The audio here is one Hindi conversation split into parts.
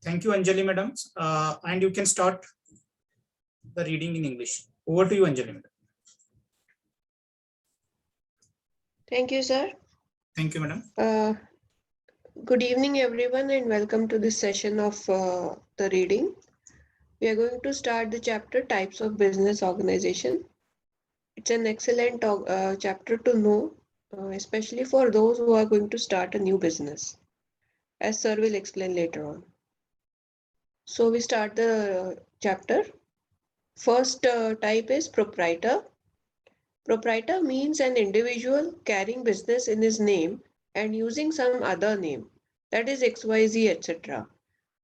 Thank you, Anjali madam. And you can start the reading in English. Over to you, Anjali madam. Thank you, sir. Thank you, madam. Good evening, everyone, and welcome to this session of the reading. We are going to start the chapter Types of Business Organization. It's an excellent chapter to know, especially for those who are going to start a new business, as sir will explain later on. So we start the chapter. First type is proprietor. Proprietor means an individual carrying business in his name and using some other name, that is XYZ, etc.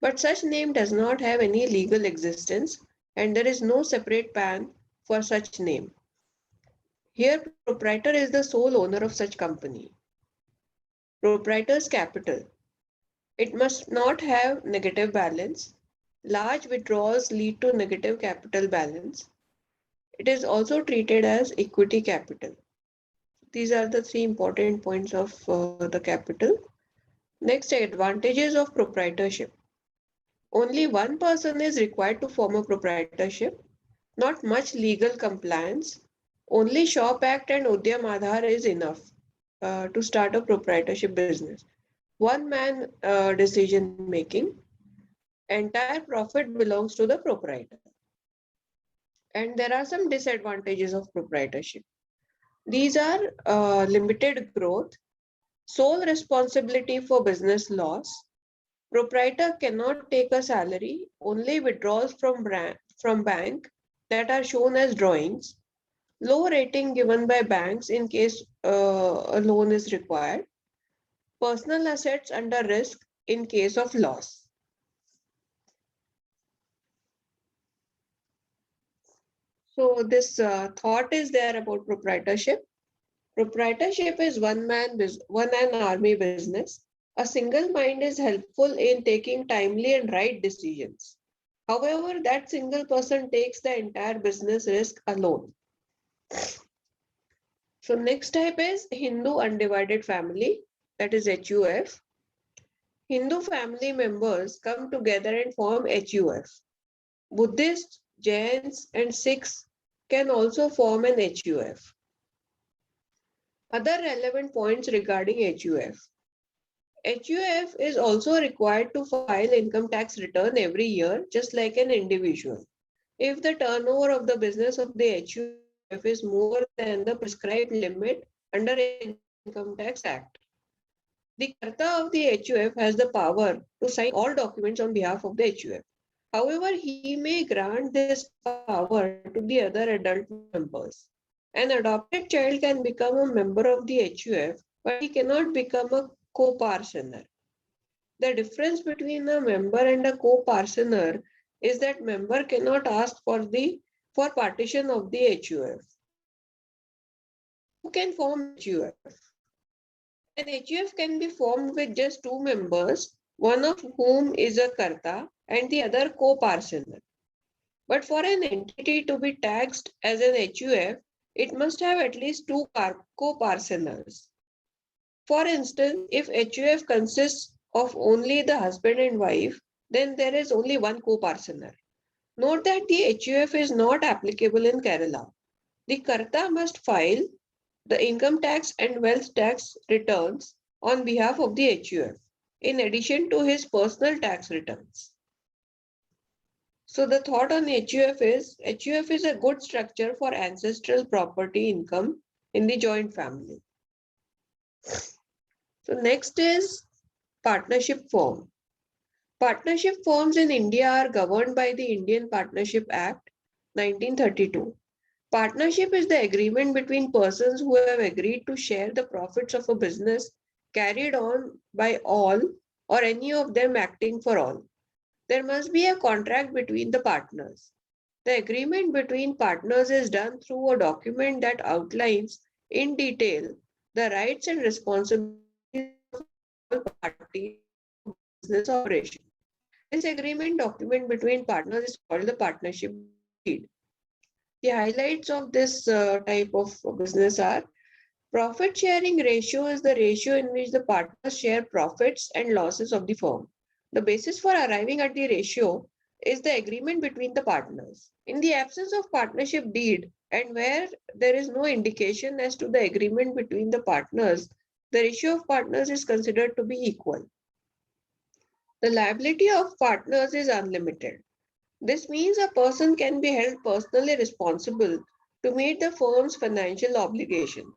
But such name does not have any legal existence and there is no separate PAN for such name. Here, proprietor is the sole owner of such company. Proprietor's capital. It must not have negative balance. Large withdrawals lead to negative capital balance. It is also treated as equity capital. These are the three important points of the capital. Next, advantages of proprietorship. Only one person is required to form a proprietorship. Not much legal compliance. Only Shop Act and Udyam Aadhar is enough to start a proprietorship business. One man decision making. Entire profit belongs to the proprietor. And there are some disadvantages of proprietorship. These are limited growth, sole responsibility for business loss. Proprietor cannot take a salary, only withdrawals from bank that are shown as drawings. Low rating given by banks in case a loan is required. Personal assets under risk in case of loss. So this thought is there about proprietorship. Proprietorship is one man army business. A single mind is helpful in taking timely and right decisions. However, that single person takes the entire business risk alone. So next type is Hindu undivided family, that is HUF. Hindu family members come together and form HUF. Buddhists, Jains and Sikhs can also form an HUF. Other relevant points regarding HUF. HUF is also required to file income tax return every year, just like an individual. If the turnover of the business of the HUF is more than the prescribed limit under Income Tax Act, the Karta of the HUF has the power to sign all documents on behalf of the HUF. However, he may grant this power to the other adult members. An adopted child can become a member of the HUF, but he cannot become a co-parsoner. The difference between a member and a co-parsoner is that member cannot ask for partition of the HUF. Who can form HUF? An HUF can be formed with just two members, one of whom is a Karta and the other co-parsoner. But for an entity to be taxed as an HUF, it must have at least two co-parsoners. For instance, if HUF consists of only the husband and wife, then there is only one co-parsoner. Note that the HUF is not applicable in Kerala. The Karta must file the income tax and wealth tax returns on behalf of the HUF, in addition to his personal tax returns. So the thought on HUF is a good structure for ancestral property income in the joint family. So next is partnership form. Partnership forms in India are governed by the Indian Partnership Act 1932. Partnership is the agreement between persons who have agreed to share the profits of a business carried on by all or any of them acting for all. There must be a contract between the partners. The agreement between partners is done through a document that outlines in detail the rights and responsibilities of all parties in business operation. This agreement document between partners is called the partnership deed. The highlights of this type of business are: profit sharing ratio is the ratio in which the partners share profits and losses of the firm. The basis for arriving at the ratio is the agreement between the partners. In the absence of partnership deed and where there is no indication as to the agreement between the partners, the ratio of partners is considered to be equal. The liability of partners is unlimited. This means a person can be held personally responsible to meet the firm's financial obligations.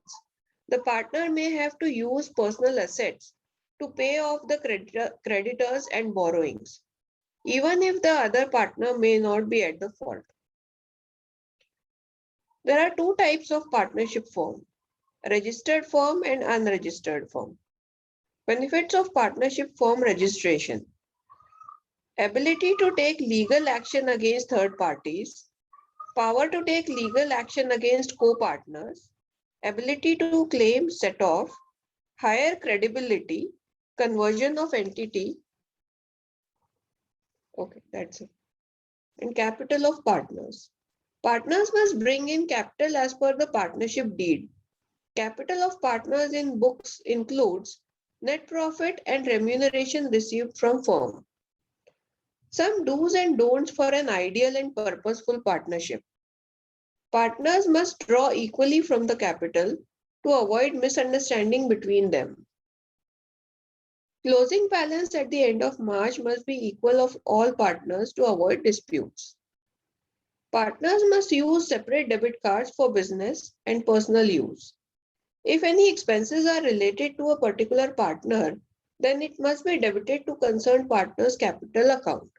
The partner may have to use personal assets to pay off the creditors and borrowings, even if the other partner may not be at the fault. There are two types of partnership firm, registered firm and unregistered firm. Benefits of partnership firm registration. Ability to take legal action against third parties, power to take legal action against co-partners, ability to claim set-off, higher credibility, conversion of entity. Okay, that's it. And capital of partners. Partners must bring in capital as per the partnership deed. Capital of partners in books includes net profit and remuneration received from firm. Some do's and don'ts for an ideal and purposeful partnership. Partners must draw equally from the capital to avoid misunderstanding between them. Closing balance at the end of March must be equal of all partners to avoid disputes. Partners must use separate debit cards for business and personal use. If any expenses are related to a particular partner, then it must be debited to concerned partner's capital account.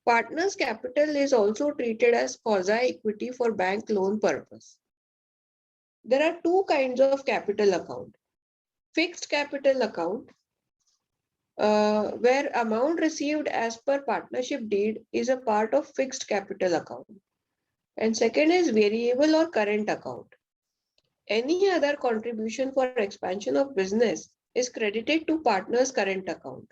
Partner's capital is also treated as quasi-equity for bank loan purpose. There are two kinds of capital account. Fixed capital account, where amount received as per partnership deed is a part of fixed capital account. And second is variable or current account. Any other contribution for expansion of business is credited to partner's current account.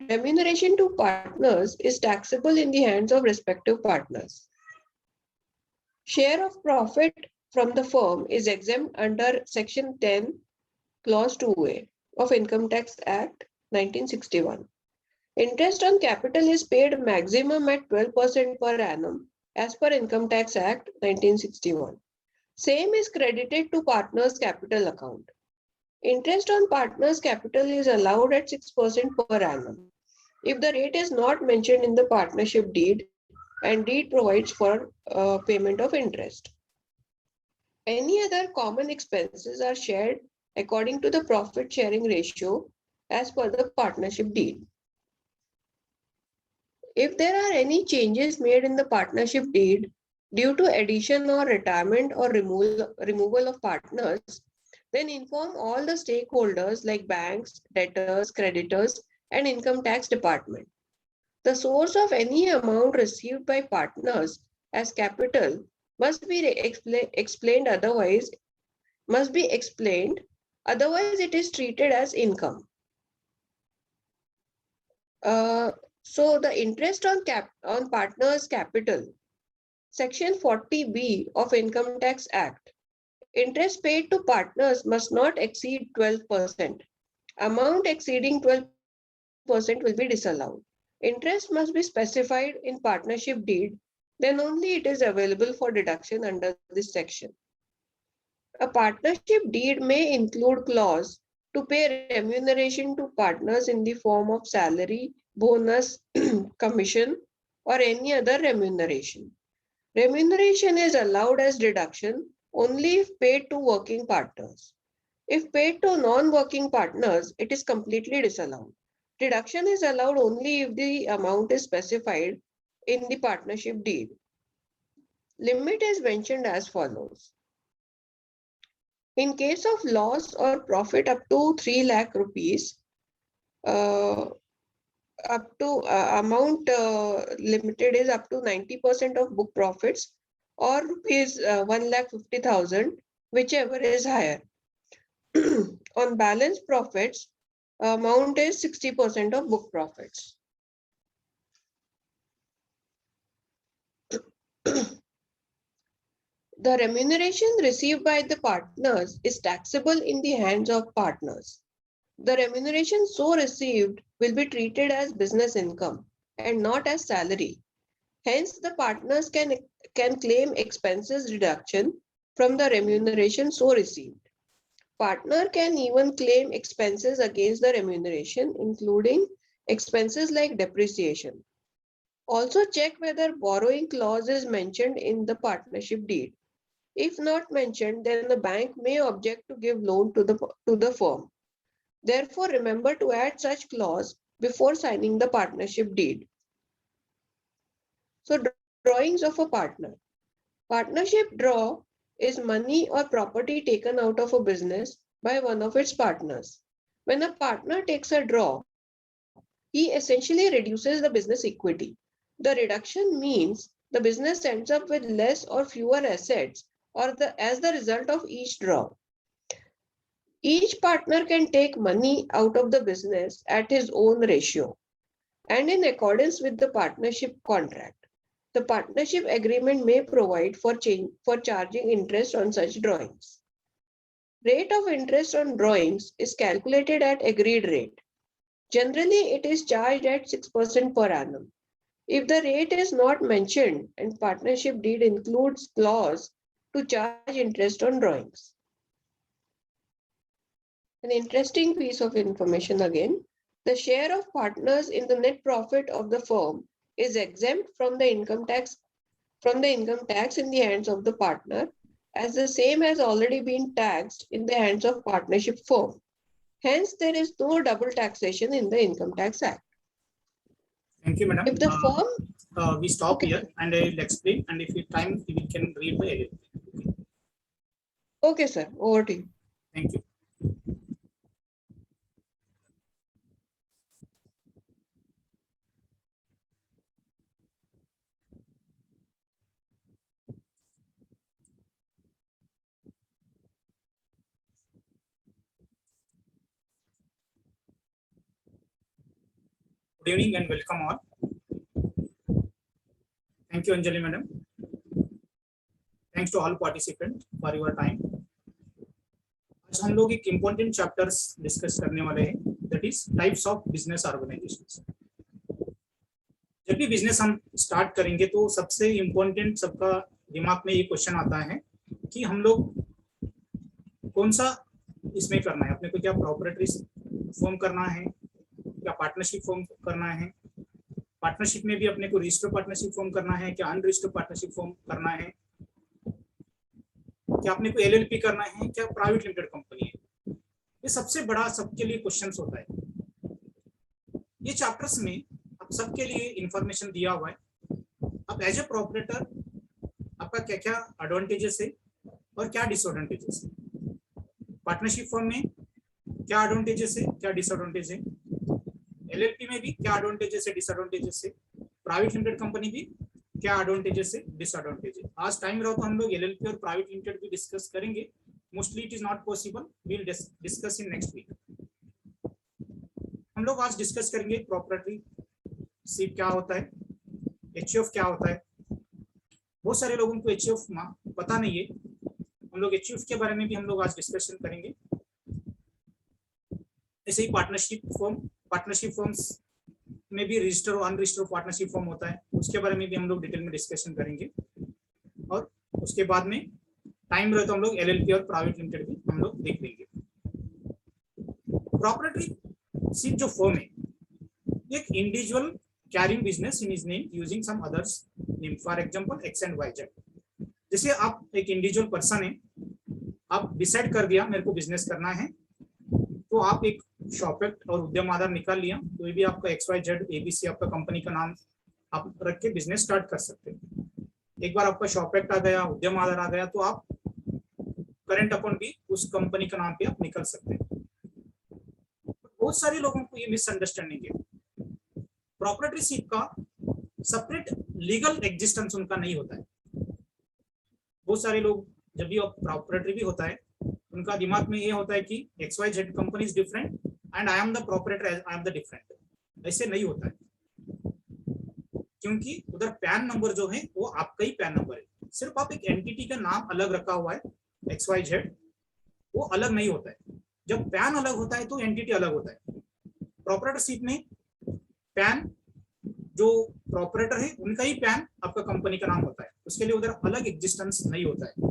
Remuneration to partners is taxable in the hands of respective partners. Share of profit from the firm is exempt under Section 10, Clause 2A of Income Tax Act 1961. Interest on capital is paid maximum at 12% per annum as per Income Tax Act 1961. Same is credited to partners' capital account. Interest on partners' capital is allowed at 6% per annum if the rate is not mentioned in the partnership deed and deed provides for payment of interest. Any other common expenses are shared according to the profit sharing ratio as per the partnership deed. If there are any changes made in the partnership deed due to addition or retirement or removal of partners, then inform all the stakeholders like banks, debtors, creditors, and income tax department. The source of any amount received by partners as capital must be explained, otherwise it is treated as income. So the interest on partners' capital, Section 40B of Income Tax Act, interest paid to partners must not exceed 12%. Amount exceeding 12% will be disallowed. Interest must be specified in partnership deed, then only it is available for deduction under this section. A partnership deed may include clause to pay remuneration to partners in the form of salary, bonus, commission, or any other remuneration. Remuneration is allowed as deduction only if paid to working partners. If paid to non-working partners, it is completely disallowed. Deduction is allowed only if the amount is specified in the partnership deed. Limit is mentioned as follows. In case of loss or profit up to 3 lakh rupees, amount limited is up to 90% of book profits or rupees 1,50,000, whichever is higher. On balance profits, amount is 60% of book profits. The remuneration received by the partners is taxable in the hands of partners. The remuneration so received will be treated as business income and not as salary. Hence, the partners can claim expenses reduction from the remuneration so received. Partner can even claim expenses against the remuneration, including expenses like depreciation. Also check whether borrowing clause is mentioned in the partnership deed. If not mentioned, then the bank may object to give loan to the firm. Therefore, remember to add such clause before signing the partnership deed. So, drawings of a partner. Partnership draw is money or property taken out of a business by one of its partners. When a partner takes a draw, he essentially reduces the business equity. The reduction means the business ends up with less or fewer assets as the result of each draw. Each partner can take money out of the business at his own ratio and in accordance with the partnership contract. The partnership agreement may provide for charging interest on such drawings. Rate of interest on drawings is calculated at agreed rate. Generally, it is charged at 6% per annum. If the rate is not mentioned and partnership deed includes clause to charge interest on drawings. An interesting piece of information again, the share of partners in the net profit of the firm is exempt from the income tax in the hands of the partner, as the same has already been taxed in the hands of partnership firm. Hence, there is no double taxation in the Income Tax Act. Thank you, madam. If the firm, we stop okay. here and I will explain, and if you time we can read the LLP. Okay, sir. Over to you. Thank you. Good evening and welcome all. Thank you, Anjali madam. Thanks to all participants for your time. आज हम लोग एक इम्पोर्टेंट चैप्टर्स डिस्कस करने वाले हैं, that is types of business organisations. जब भी बिजनेस हम स्टार्ट करेंगे तो सबसे इम्पोर्टेंट सबका दिमाग में ये क्वेश्चन आता है कि हम लोग कौन सा इसमें करना है, अपने को क्या प्रॉपर्टी फॉर्म करना है, क्या पार्टनरशिप फॉर्म करना है, पार्टनरशिप में भी अपने को रजिस्टर्ड पार्टनरशिप फॉर्म करना है, क्या अनरजिस्टर्ड पार्टनरशिप फॉर्म करना है, क्या अपने को एलएलपी करना है, क्या प्राइवेट लिमिटेड कंपनी है। ये सबसे बड़ा सबके लिए क्वेश्चंस होता है। ये चैप्टर्स में आप सबके लिए इंफॉर्मेशन दिया हुआ है। अब एज ए प्रोपरेटर आपका क्या क्या एडवांटेजेस है और क्या डिसएडवांटेजेस है, पार्टनरशिप फॉर्म में क्या एडवांटेजेस है, क्या डिसएडवांटेज है, एलएलपी में भी क्या एडवांटेजेस है, डिसएडवांटेजेस है, प्राइवेट लिमिटेड कंपनी भी क्या एडवांटेजेस है, डिसएडवांटेज है। आज टाइम रहा तो हम लोग एलएलपी और प्राइवेट लिमिटेड भी डिस्कस करेंगे। Mostly it is not possible, we will discuss in next week. हम लोग आज डिस्कस करेंगे प्रॉपर्टीशिप क्या होता है, एचयूएफ क्या होता है। बहुत सारे लोगों को एचयूएफ पता नहीं है, हम लोग एचयूएफ के बारे में भी हम लोग आज डिस्कशन करेंगे। ऐसे ही पार्टनरशिप फॉर्म्स में भी रजिस्टर और अनरजिस्टर्ड पार्टनरशिप फॉर्म होता है, उसके बारे में भी हम लोग डिटेल में डिस्कशन करेंगे। और उसके बाद में टाइम रहे तो हम लोग एलएलपी और प्राइवेट लिमिटेड भी हम लोग देख लेंगे। प्रॉपर्टीशिप जो फॉर्म है, एक individual carrying business in his name using some others name, for example X and Y Z. जैसे आप एक इंडिविजुअल पर्सन है, आप डिसाइड कर दिया मेरे को बिजनेस करना है, तो आप एक शॉप एक्ट और उद्यम आधार निकाल लिया, तो ये भी आपका XYZ ABC आपका कंपनी का नाम आप रख के बिजनेस स्टार्ट कर सकते हैं। एक बार आपका शॉप एक्ट आ गया, उद्यम आधार आ गया, तो आप करंट अकाउंट भी उस कंपनी का नाम पे आप निकल सकते हैं। बहुत सारे लोगों को ये मिसअंडरस्टैंडिंग है, प्रॉपर्टीशिप का सेपरेट लीगल एग्जिस्टेंस उनका नहीं होता है। बहुत सारे लोग जब भी प्रॉपर्टी भी होता है, उनका दिमाग में ये होता है कि XYZ company is different and I am the proprietor, I am the different. ऐसे नहीं होता है, क्योंकि उधर पैन नंबर जो है वो आपका ही पैन नंबर है। सिर्फ आप एक एंटिटी का नाम अलग रखा हुआ है XYZ, वो अलग नहीं होता है। जब पैन अलग होता है तो एंटिटी अलग होता है। प्रोपराइटरशिप में पैन जो प्रोपरेटर है उनका ही पैन आपका कंपनी का नाम होता है, उसके लिए उधर अलग एग्जिस्टेंस नहीं होता है।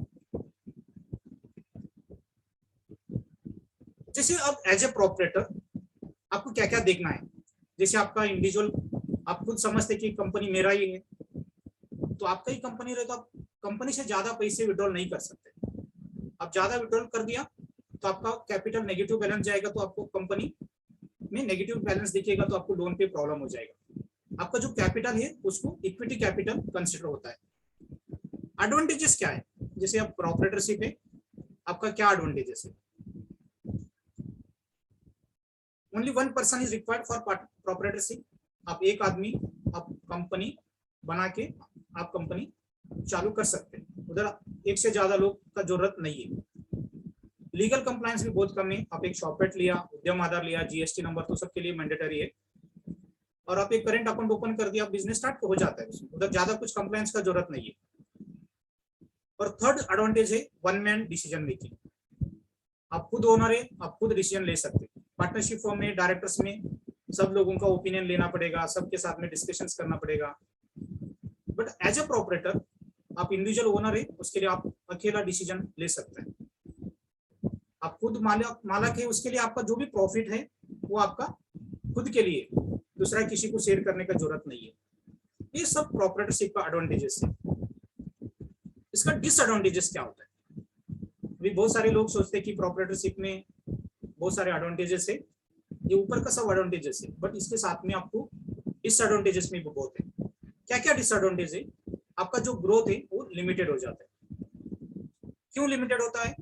जैसे अब एज ए प्रोपरेटर आपको क्या क्या देखना है, जैसे आपका इंडिविजुअल आप खुद समझते कि कंपनी मेरा ही है, तो आपका ही कंपनी रहे तो आप कंपनी से ज्यादा पैसे विड्रॉल नहीं कर सकते। आप ज्यादा विड्रॉल कर दिया तो आपका कैपिटल नेगेटिव बैलेंस जाएगा, तो आपको कंपनी में नेगेटिव बैलेंस दिखेगा, तो आपको लोन पे प्रॉब्लम हो जाएगा। आपका जो कैपिटल है उसको इक्विटी कैपिटल कंसिडर होता है। एडवांटेजेस क्या है, जैसे आप प्रोपरेटरशिप है, आपका क्या एडवांटेजेस है? Only one person is required for proprietorship. आप एक आदमी आप कंपनी बना के आप कंपनी चालू कर सकते हैं, उधर एक से ज्यादा लोग का जरूरत नहीं है। लीगल कंप्लायंस भी बहुत कम है। आप एक शॉपेट लिया, उद्यम आधार लिया, जीएसटी नंबर तो सबके लिए मैंडेटरी है, और आप एक करेंट अकाउंट ओपन कर दिया, बिजनेस स्टार्ट हो जाता है उसमें, उधर ज्यादा कुछ कंप्लायंस का जरूरत नहीं है। और थर्ड एडवांटेज है वन मैन डिसीजन मेकिंग। आप खुद ओनर है, आप खुद डिसीजन ले सकते हैं। पार्टनरशिप फॉर्म में डायरेक्टर्स में सब लोगों का ओपिनियन लेना पड़ेगा, सबके साथ में डिस्कशंस करना पड़ेगा। बट एज ए प्रोपरेटर आप इंडिविजुअल ओनर है, उसके लिए आप अकेला डिसीजन ले सकते हैं। आप खुद मालिक है, उसके लिए आपका जो भी प्रॉफिट है वो आपका खुद के लिए, दूसरा किसी को शेयर करने का जरूरत नहीं है। ये सब प्रोपरेटरशिप का एडवांटेजेस है। इसका डिसएडवांटेजेस क्या होता है? अभी बहुत सारे लोग सोचते हैं कि प्रोपरेटरशिप में बहुत सारे एडवांटेजेस है, ये ऊपर का सब एडवांटेजेस है, बट इसके साथ में आपको डिसएडवांटेजेस में भी बहुत है। क्या क्या डिसएडवांटेज है? आपका जो ग्रोथ है वो लिमिटेड हो जाता है। क्यों लिमिटेड होता है?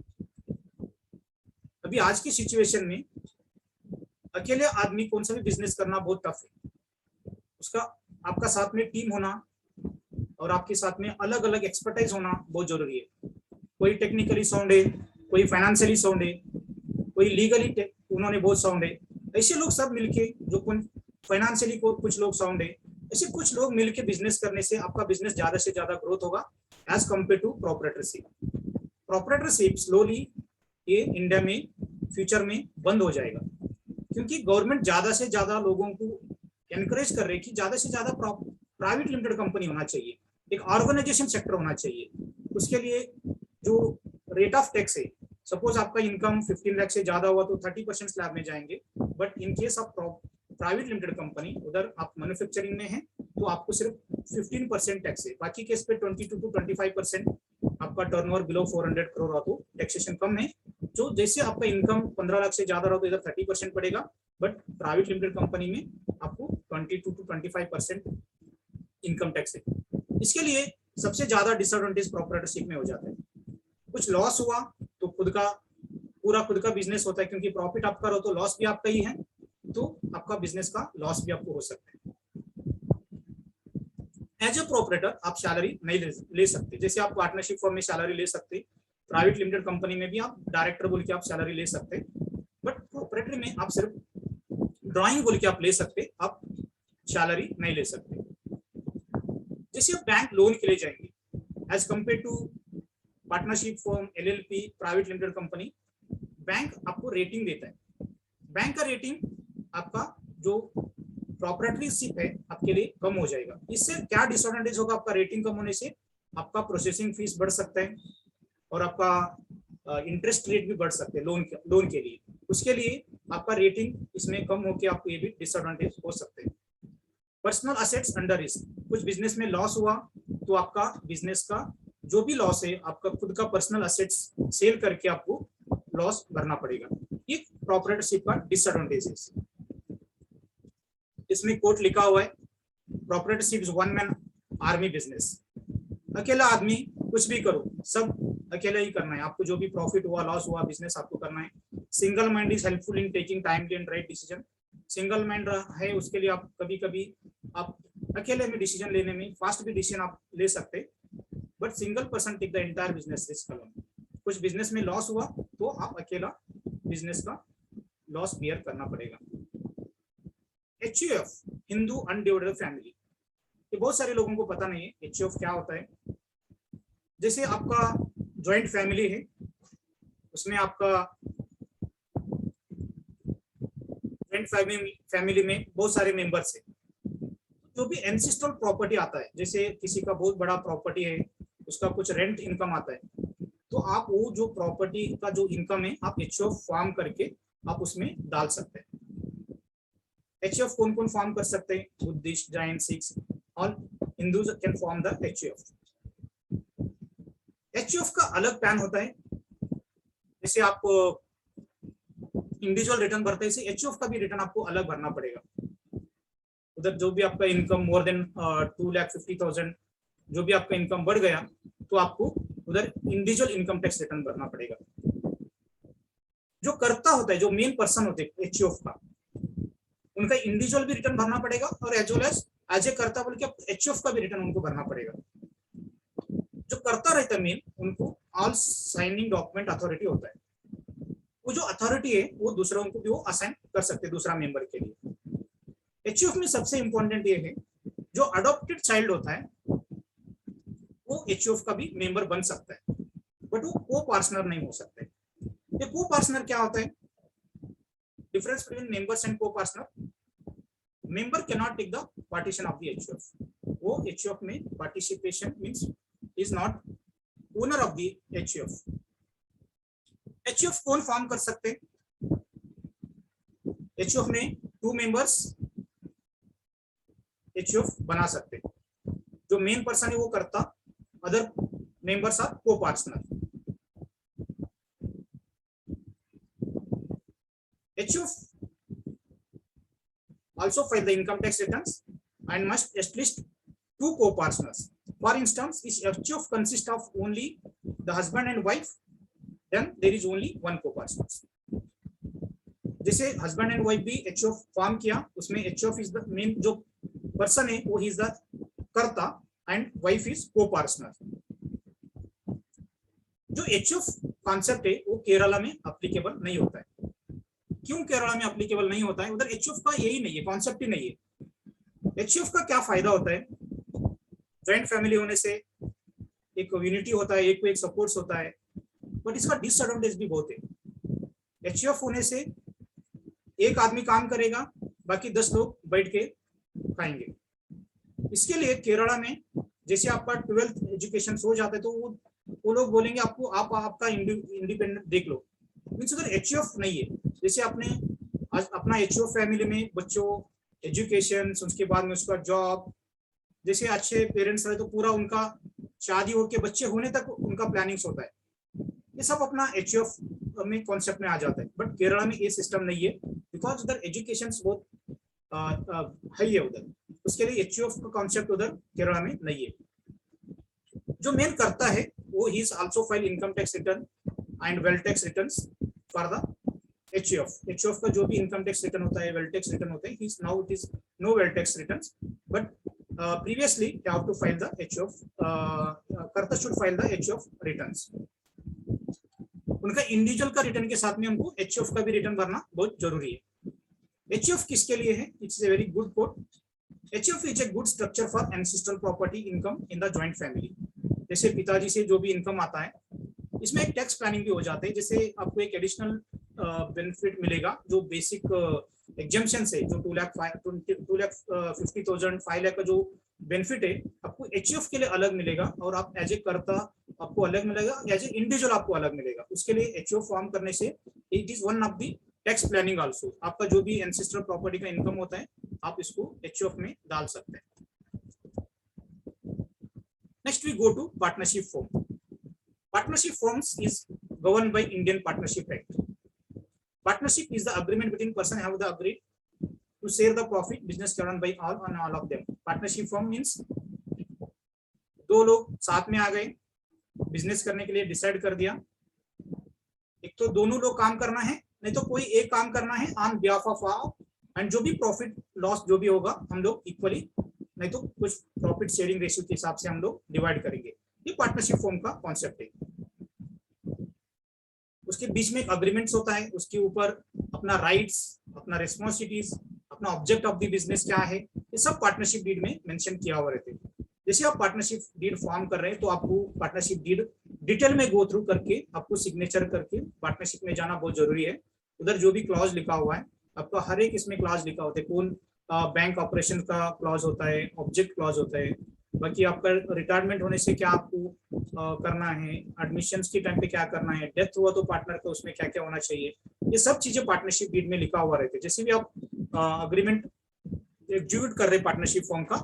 अभी आज की सिचुएशन में अकेले आदमी कौन सा भी बिजनेस करना बहुत टफ है। उसका आपका साथ में टीम होना और आपके साथ में अलग अलग एक्सपर्टाइज होना बहुत जरूरी है। कोई टेक्निकली साउंड है, कोई फाइनेंशियली साउंड है, कोई लीगली उन्होंने बहुत साउंड है। ऐसे लोग सब मिलके, जो फाइनेंशियली कुछ लोग साउंड है, ऐसे कुछ लोग मिलके बिजनेस करने से आपका बिजनेस ज्यादा से ज्यादा ग्रोथ होगा as compare to proprietorship. Proprietorship slowly ये इंडिया में फ्यूचर में बंद हो जाएगा, क्योंकि गवर्नमेंट ज्यादा से ज्यादा लोगों को एनकरेज कर रही है कि ज्यादा से ज्यादा प्राइवेट लिमिटेड कंपनी होना चाहिए, एक ऑर्गेनाइजेशन सेक्टर होना चाहिए। उसके लिए जो रेट ऑफ टैक्स है, सपोज आपका इनकम 15 लाख से ज्यादा हुआ तो 30% स्लैब में जाएंगे, but in case of private limited company, उधर आप मैन्युफैक्चरिंग में है तो आपको सिर्फ 15% टैक्स है, बाकी केस पे 22 to 25% आपका टर्नओवर बिलो 400 करोड़ रहा तो टैक्सेशन कम है। जो जैसे आपका इनकम 15 लाख से ज्यादा रहा तो इधर 30% पड़ेगा, बट प्राइवेट लिमिटेड कंपनी में आपको 22 to 25% इनकम टैक्स है। इसके लिए सबसे ज्यादा डिसएडवांटेज प्रोपरेटरशिप में हो जाता है। कुछ लॉस हुआ तो खुद का बिजनेस होता है, क्योंकि प्रॉफिट आपका रहो तो लॉस भी आपका ही है, तो आपका बिजनेस का लॉस भी आपको हो सकता है। एज ए प्रोपरेटर आप सैलरी नहीं ले सकते। जैसे आप पार्टनरशिप फॉर्म में सैलरी ले सकते, प्राइवेट लिमिटेड कंपनी में भी आप डायरेक्टर बोल के आप सैलरी ले सकते, बट प्रोपरेटर में आप सिर्फ ड्राइंग बोल के आप ले सकते, आप सैलरी नहीं ले सकते। जैसे आप बैंक लोन के लिए जाएंगे as compare to partnership form, LLP, private limited company, bank आपको रेटिंग देता है। बैंक का रेटिंग आपका जो प्रोपरेटरशिप है आपके लिए कम हो जाएगा। इससे क्या डिसएडवांटेज होगा? आपका रेटिंग कम होने से आपका प्रोसेसिंग फीस बढ़ सकता है और आपका इंटरेस्ट रेट भी बढ़ सकते हैं लोन के लिए। उसके लिए आपका रेटिंग इसमें कम होकर आपको ये भी डिसएडवांटेज हो सकते हैं। पर्सनल असेट्स अंडर रिस्क, कुछ बिजनेस में लॉस हुआ तो आपका बिजनेस का जो भी लॉस है आपका खुद का पर्सनल असेट्स सेल करके आपको लॉस भरना पड़ेगा। ये प्रोपरेटरशिप का डिसएडवांटेज है। इसमें कोट लिखा हुआ है, proprietorship is one man army business. अकेला आदमी कुछ भी करो, सब अकेला ही करना है आपको। जो भी प्रॉफिट हुआ, लॉस हुआ, बिजनेस आपको करना है। Single mind is helpful in taking timely and right decision. Single mind है, उसके लिए आप कभी आप अकेले में डिसीजन लेने में फास्ट भी डिसीजन आप ले सकते, but single person take the entire business risk alone. कुछ बिजनेस में लॉस हुआ तो आप अकेला बिजनेस का लॉस बियर करना पड़ेगा। HUF, हिंदू अनडिवाइडेड फैमिली, ये बहुत सारे लोगों को पता नहीं है HUF क्या होता है। जैसे आपका ज्वाइंट फैमिली है, उसमें आपका जॉइंट फैमिली में बहुत सारे मेंबर्स है, जो भी एंसेस्ट्रल प्रॉपर्टी आता है, जैसे किसी का बहुत बड़ा प्रॉपर्टी है, उसका कुछ रेंट इनकम आता है, तो आप वो जो प्रॉपर्टी का जो इनकम है आप एचयूएफ फॉर्म करके आप उसमें डाल सकते हैं। एचयूएफ कौन कौन फॉर्म कर सकते हैं? Buddhist, Jain, Sikhs, all Hindus can form the HUF. HUF का अलग प्लान होता है, जैसे आप इंडिविजुअल रिटर्न भरते हैं, एचयूएफ का भी रिटर्न आपको अलग भरना पड़ेगा। उधर जो भी आपका इनकम मोर देन 2,50,000 जो भी आपका इनकम बढ़ गया तो आपको उधर इंडिविजुअल इनकम टैक्स रिटर्न भरना पड़ेगा। जो कर्ता होता है, जो मेन पर्सन होते हैं एचयूएफ का, उनका इंडिविजुअल भी रिटर्न भरना पड़ेगा और एज वेल एज ए कर्ता बोल के एचयूएफ का भी रिटर्न उनको भरना पड़ेगा। जो कर्ता रहता है मेन, उनको ऑल साइनिंग डॉक्यूमेंट अथॉरिटी होता है। वो जो अथॉरिटी है वो दूसरों को भी वो असाइन कर सकते हैं दूसरा मेंबर के लिए। एचयूएफ में सबसे इंपॉर्टेंट ये है, जो अडॉप्टेड चाइल्ड होता है वो एचयूएफ का भी मेंबर बन सकता है, बट वो को पार्टनर नहीं हो सकता है। ये को पार्टनर क्या होता है? Difference between members and co partner, member can not take the partition of the HUF. वो एचयूएफ में participation means is not owner of the HUF. HUF कौन फॉर्म कर सकते हैं? एचयूएफ में 2 मेंबर्स एचयूएफ बना सकते हैं। जो मेन पर्सन है वो करता, अदर मेंबर्स आर को partner. HUF also file the income tax returns and must at least 2 co-partners. For instance, if HUF consists of only the husband and wife, then there is only 1 co-partner. जैसे husband and wife भी HUF फॉर्म किया, उसमें HUF is the main जो पर्सन है वो is the कर्ता and wife is co-partner. जो HUF कॉन्सेप्ट है वो केरला में एप्लीकेबल नहीं होता है। क्यों केरला में एप्लीकेबल नहीं होता है? उधर एचयूएफ का यही नहीं है, कॉन्सेप्ट ही नहीं है। एचयूएफ का क्या फायदा होता है? जॉइंट फैमिली होने से एक यूनिटी होता है, एक को एक सपोर्ट होता है, बट इसका डिसएडवांटेज भी बहुत है। एचयूएफ होने से एक आदमी काम करेगा, बाकी 10 लोग बैठ के खाएंगे। इसके लिए केरला में जैसे आपका 12th एजुकेशन हो जाता है तो वो लोग बोलेंगे आपको आपका इंडिपेंडेंट देख लो। मीन्स उधर एचयूएफ नहीं है। जैसे आपने अपना एचयूएफ फैमिली में बच्चों एजुकेशन, उसके बाद में उसका जॉब, जैसे अच्छे पेरेंट्स रहे तो पूरा उनका शादी होके बच्चे होने तक उनका प्लानिंग होता है। ये सब अपना एचयूएफ में कॉन्सेप्ट में आ जाता है, बट केरला में ये सिस्टम नहीं है, बिकॉज उधर एजुकेशन बहुत हाई है उधर। उसके लिए एचयूएफ का कॉन्सेप्ट उधर केरला में नहीं है। जो मेन करता है वो he is also file income tax return and wealth tax returns for the HUF. HUF का जो भी इनकम टैक्स रिटर्न होता है, वेल्थ टैक्स रिटर्न होता है, now it is no wealth tax returns, but previously you have to file the HUF, कर्ता should file the HUF returns। उनका इंडिविजुअल का रिटर्न के साथ में उनको HUF का भी रिटर्न भरना बहुत जरूरी है। HUF किसके लिए है? It's a very good quote. HUF is a good structure for ancestral property income in the joint family. जैसे पिताजी से जो भी इनकम आता है, इसमें एक टैक्स प्लानिंग भी हो जाता है। जैसे आपको एक एडिशनल बेनिफिट मिलेगा, जो बेसिक एग्जेम्पशन से जो 2,50,000 5 लाख का जो बेनिफिट है आपको एचयूएफ के लिए अलग मिलेगा, और आप एज ए कर्ता आपको अलग मिलेगा, एज ए इंडिविजुअल आपको अलग मिलेगा। उसके लिए एचयूएफ फॉर्म करने से it is one of the tax planning also. आपका जो भी एंसेस्ट्रल प्रॉपर्टी का इनकम होता है आप इसको एचयूएफ में डाल सकते हैं। Next we go to partnership form. Partnership forms is govern by Indian partnership act. Partnership is the agreement between person have the agreed to share the profit business carried by all of them. Partnership form means दो लोग साथ में आ गए, बिजनेस करने के लिए डिसाइड कर दिया। एक तो दोनों लोग काम करना है, नहीं तो कोई एक काम करना है on behalf of all, and जो भी प्रॉफिट लॉस जो भी होगा हम लोग इक्वली, नहीं तो कुछ प्रॉफिट शेयरिंग रेशियो के हिसाब से हम लोग डिवाइड करेंगे। ये पार्टनरशिप फॉर्म का कॉन्सेप्ट है। उसके बीच में एक अग्रीमेंट्स होता है, उसके ऊपर अपना राइट्स, अपना रिस्पॉन्सिबिलिटीज, अपना ऑब्जेक्ट ऑफ द बिजनेस क्या है, ये सब पार्टनरशिप डीड में मेंशन किया हुआ रहते हैं। जैसे आप पार्टनरशिप डीड फॉर्म कर रहे हैं तो आपको पार्टनरशिप डीड डिटेल में गो थ्रू करके आपको सिग्नेचर करके पार्टनरशिप में जाना बहुत जरूरी है। उधर जो भी क्लॉज लिखा हुआ है आपका हर एक इसमें क्लॉज लिखा होता है, कौन बैंक ऑपरेशन का क्लॉज होता है, ऑब्जेक्ट क्लॉज होता है, बाकी आपका रिटायरमेंट होने से क्या आपको करना है, एडमिशन के टाइम पे क्या करना है, डेथ हुआ तो पार्टनर का उसमें क्या क्या होना चाहिए, ये सब चीजें पार्टनरशिप डीड में लिखा हुआ रहता है। जैसे भी आप अग्रीमेंट एग्जीक्यूट कर रहे पार्टनरशिप फॉर्म का,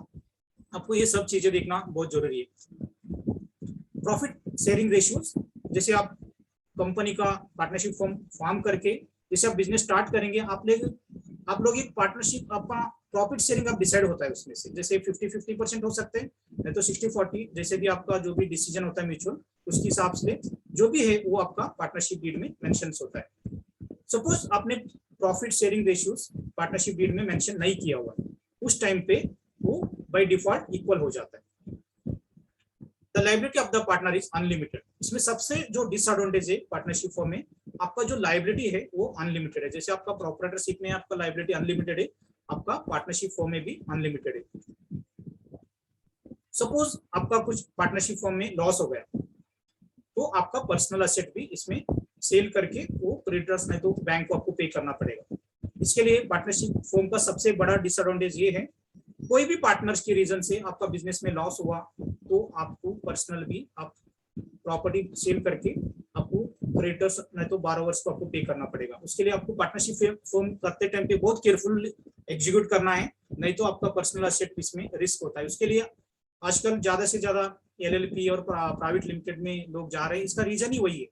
आपको ये सब चीजें देखना बहुत जरूरी है। प्रॉफिट शेयरिंग रेशियोज, जैसे आप कंपनी का पार्टनरशिप फॉर्म करके जैसे आप बिजनेस स्टार्ट करेंगे, आप लोग एक पार्टनरशिप आपका प्रॉफिट शेयरिंग आप डिसाइड होता है उसमें से, जैसे 50-50% हो सकते हैं, नहीं तो 60-40, जैसे भी आपका जो भी डिसीजन होता है म्यूचुअल, उसके हिसाब से जो भी है वो आपका पार्टनरशिप डीड में मेंशन होता है। सपोज आपने profit sharing ratios partnership deed में मेंशन नहीं किया हुआ है, उस टाइम पे वो बाय डिफॉल्ट इक्वल हो जाता है। The liability of the partner is unlimited, इसमें सबसे जो डिसएडवांटेज है पार्टनरशिप फॉर्म में, आपका जो लायबिलिटी है वो अनलिमिटेड है। जैसे आपका प्रोप्राइटरशिप में आपका लायबिलिटी अनलिमिटेड है, आपका पार्टनरशिप फॉर्म में भी अनलिमिटेड है। सपोज आपका कुछ पार्टनरशिप फॉर्म में लॉस हो गया, तो आपका पर्सनल असेट भी इसमें सेल करके वो क्रेडिटर्स नहीं तो बैंक को आपको पे करना पड़ेगा। इसके लिए पार्टनरशिप फॉर्म का सबसे बड़ा डिसएडवांटेज ये है, कोई भी पार्टनर्स की रीजन से आपका बिजनेस में लॉस हुआ तो आपको पर्सनल भी आप प्रॉपर्टी सेल करके आपको क्रेडिटर्स नहीं तो बारोवर्स को आपको पे करना पड़ेगा। उसके लिए आपको पार्टनरशिप फॉर्म करते टाइम पे बहुत केयरफुल एग्जीक्यूट करना है, नहीं तो आपका पर्सनल असेट इसमें रिस्क होता है। उसके लिए आजकल ज्यादा से ज्यादा LLP और प्राइवेट लिमिटेड में लोग जा रहे हैं। इसका रीजन ही वही है,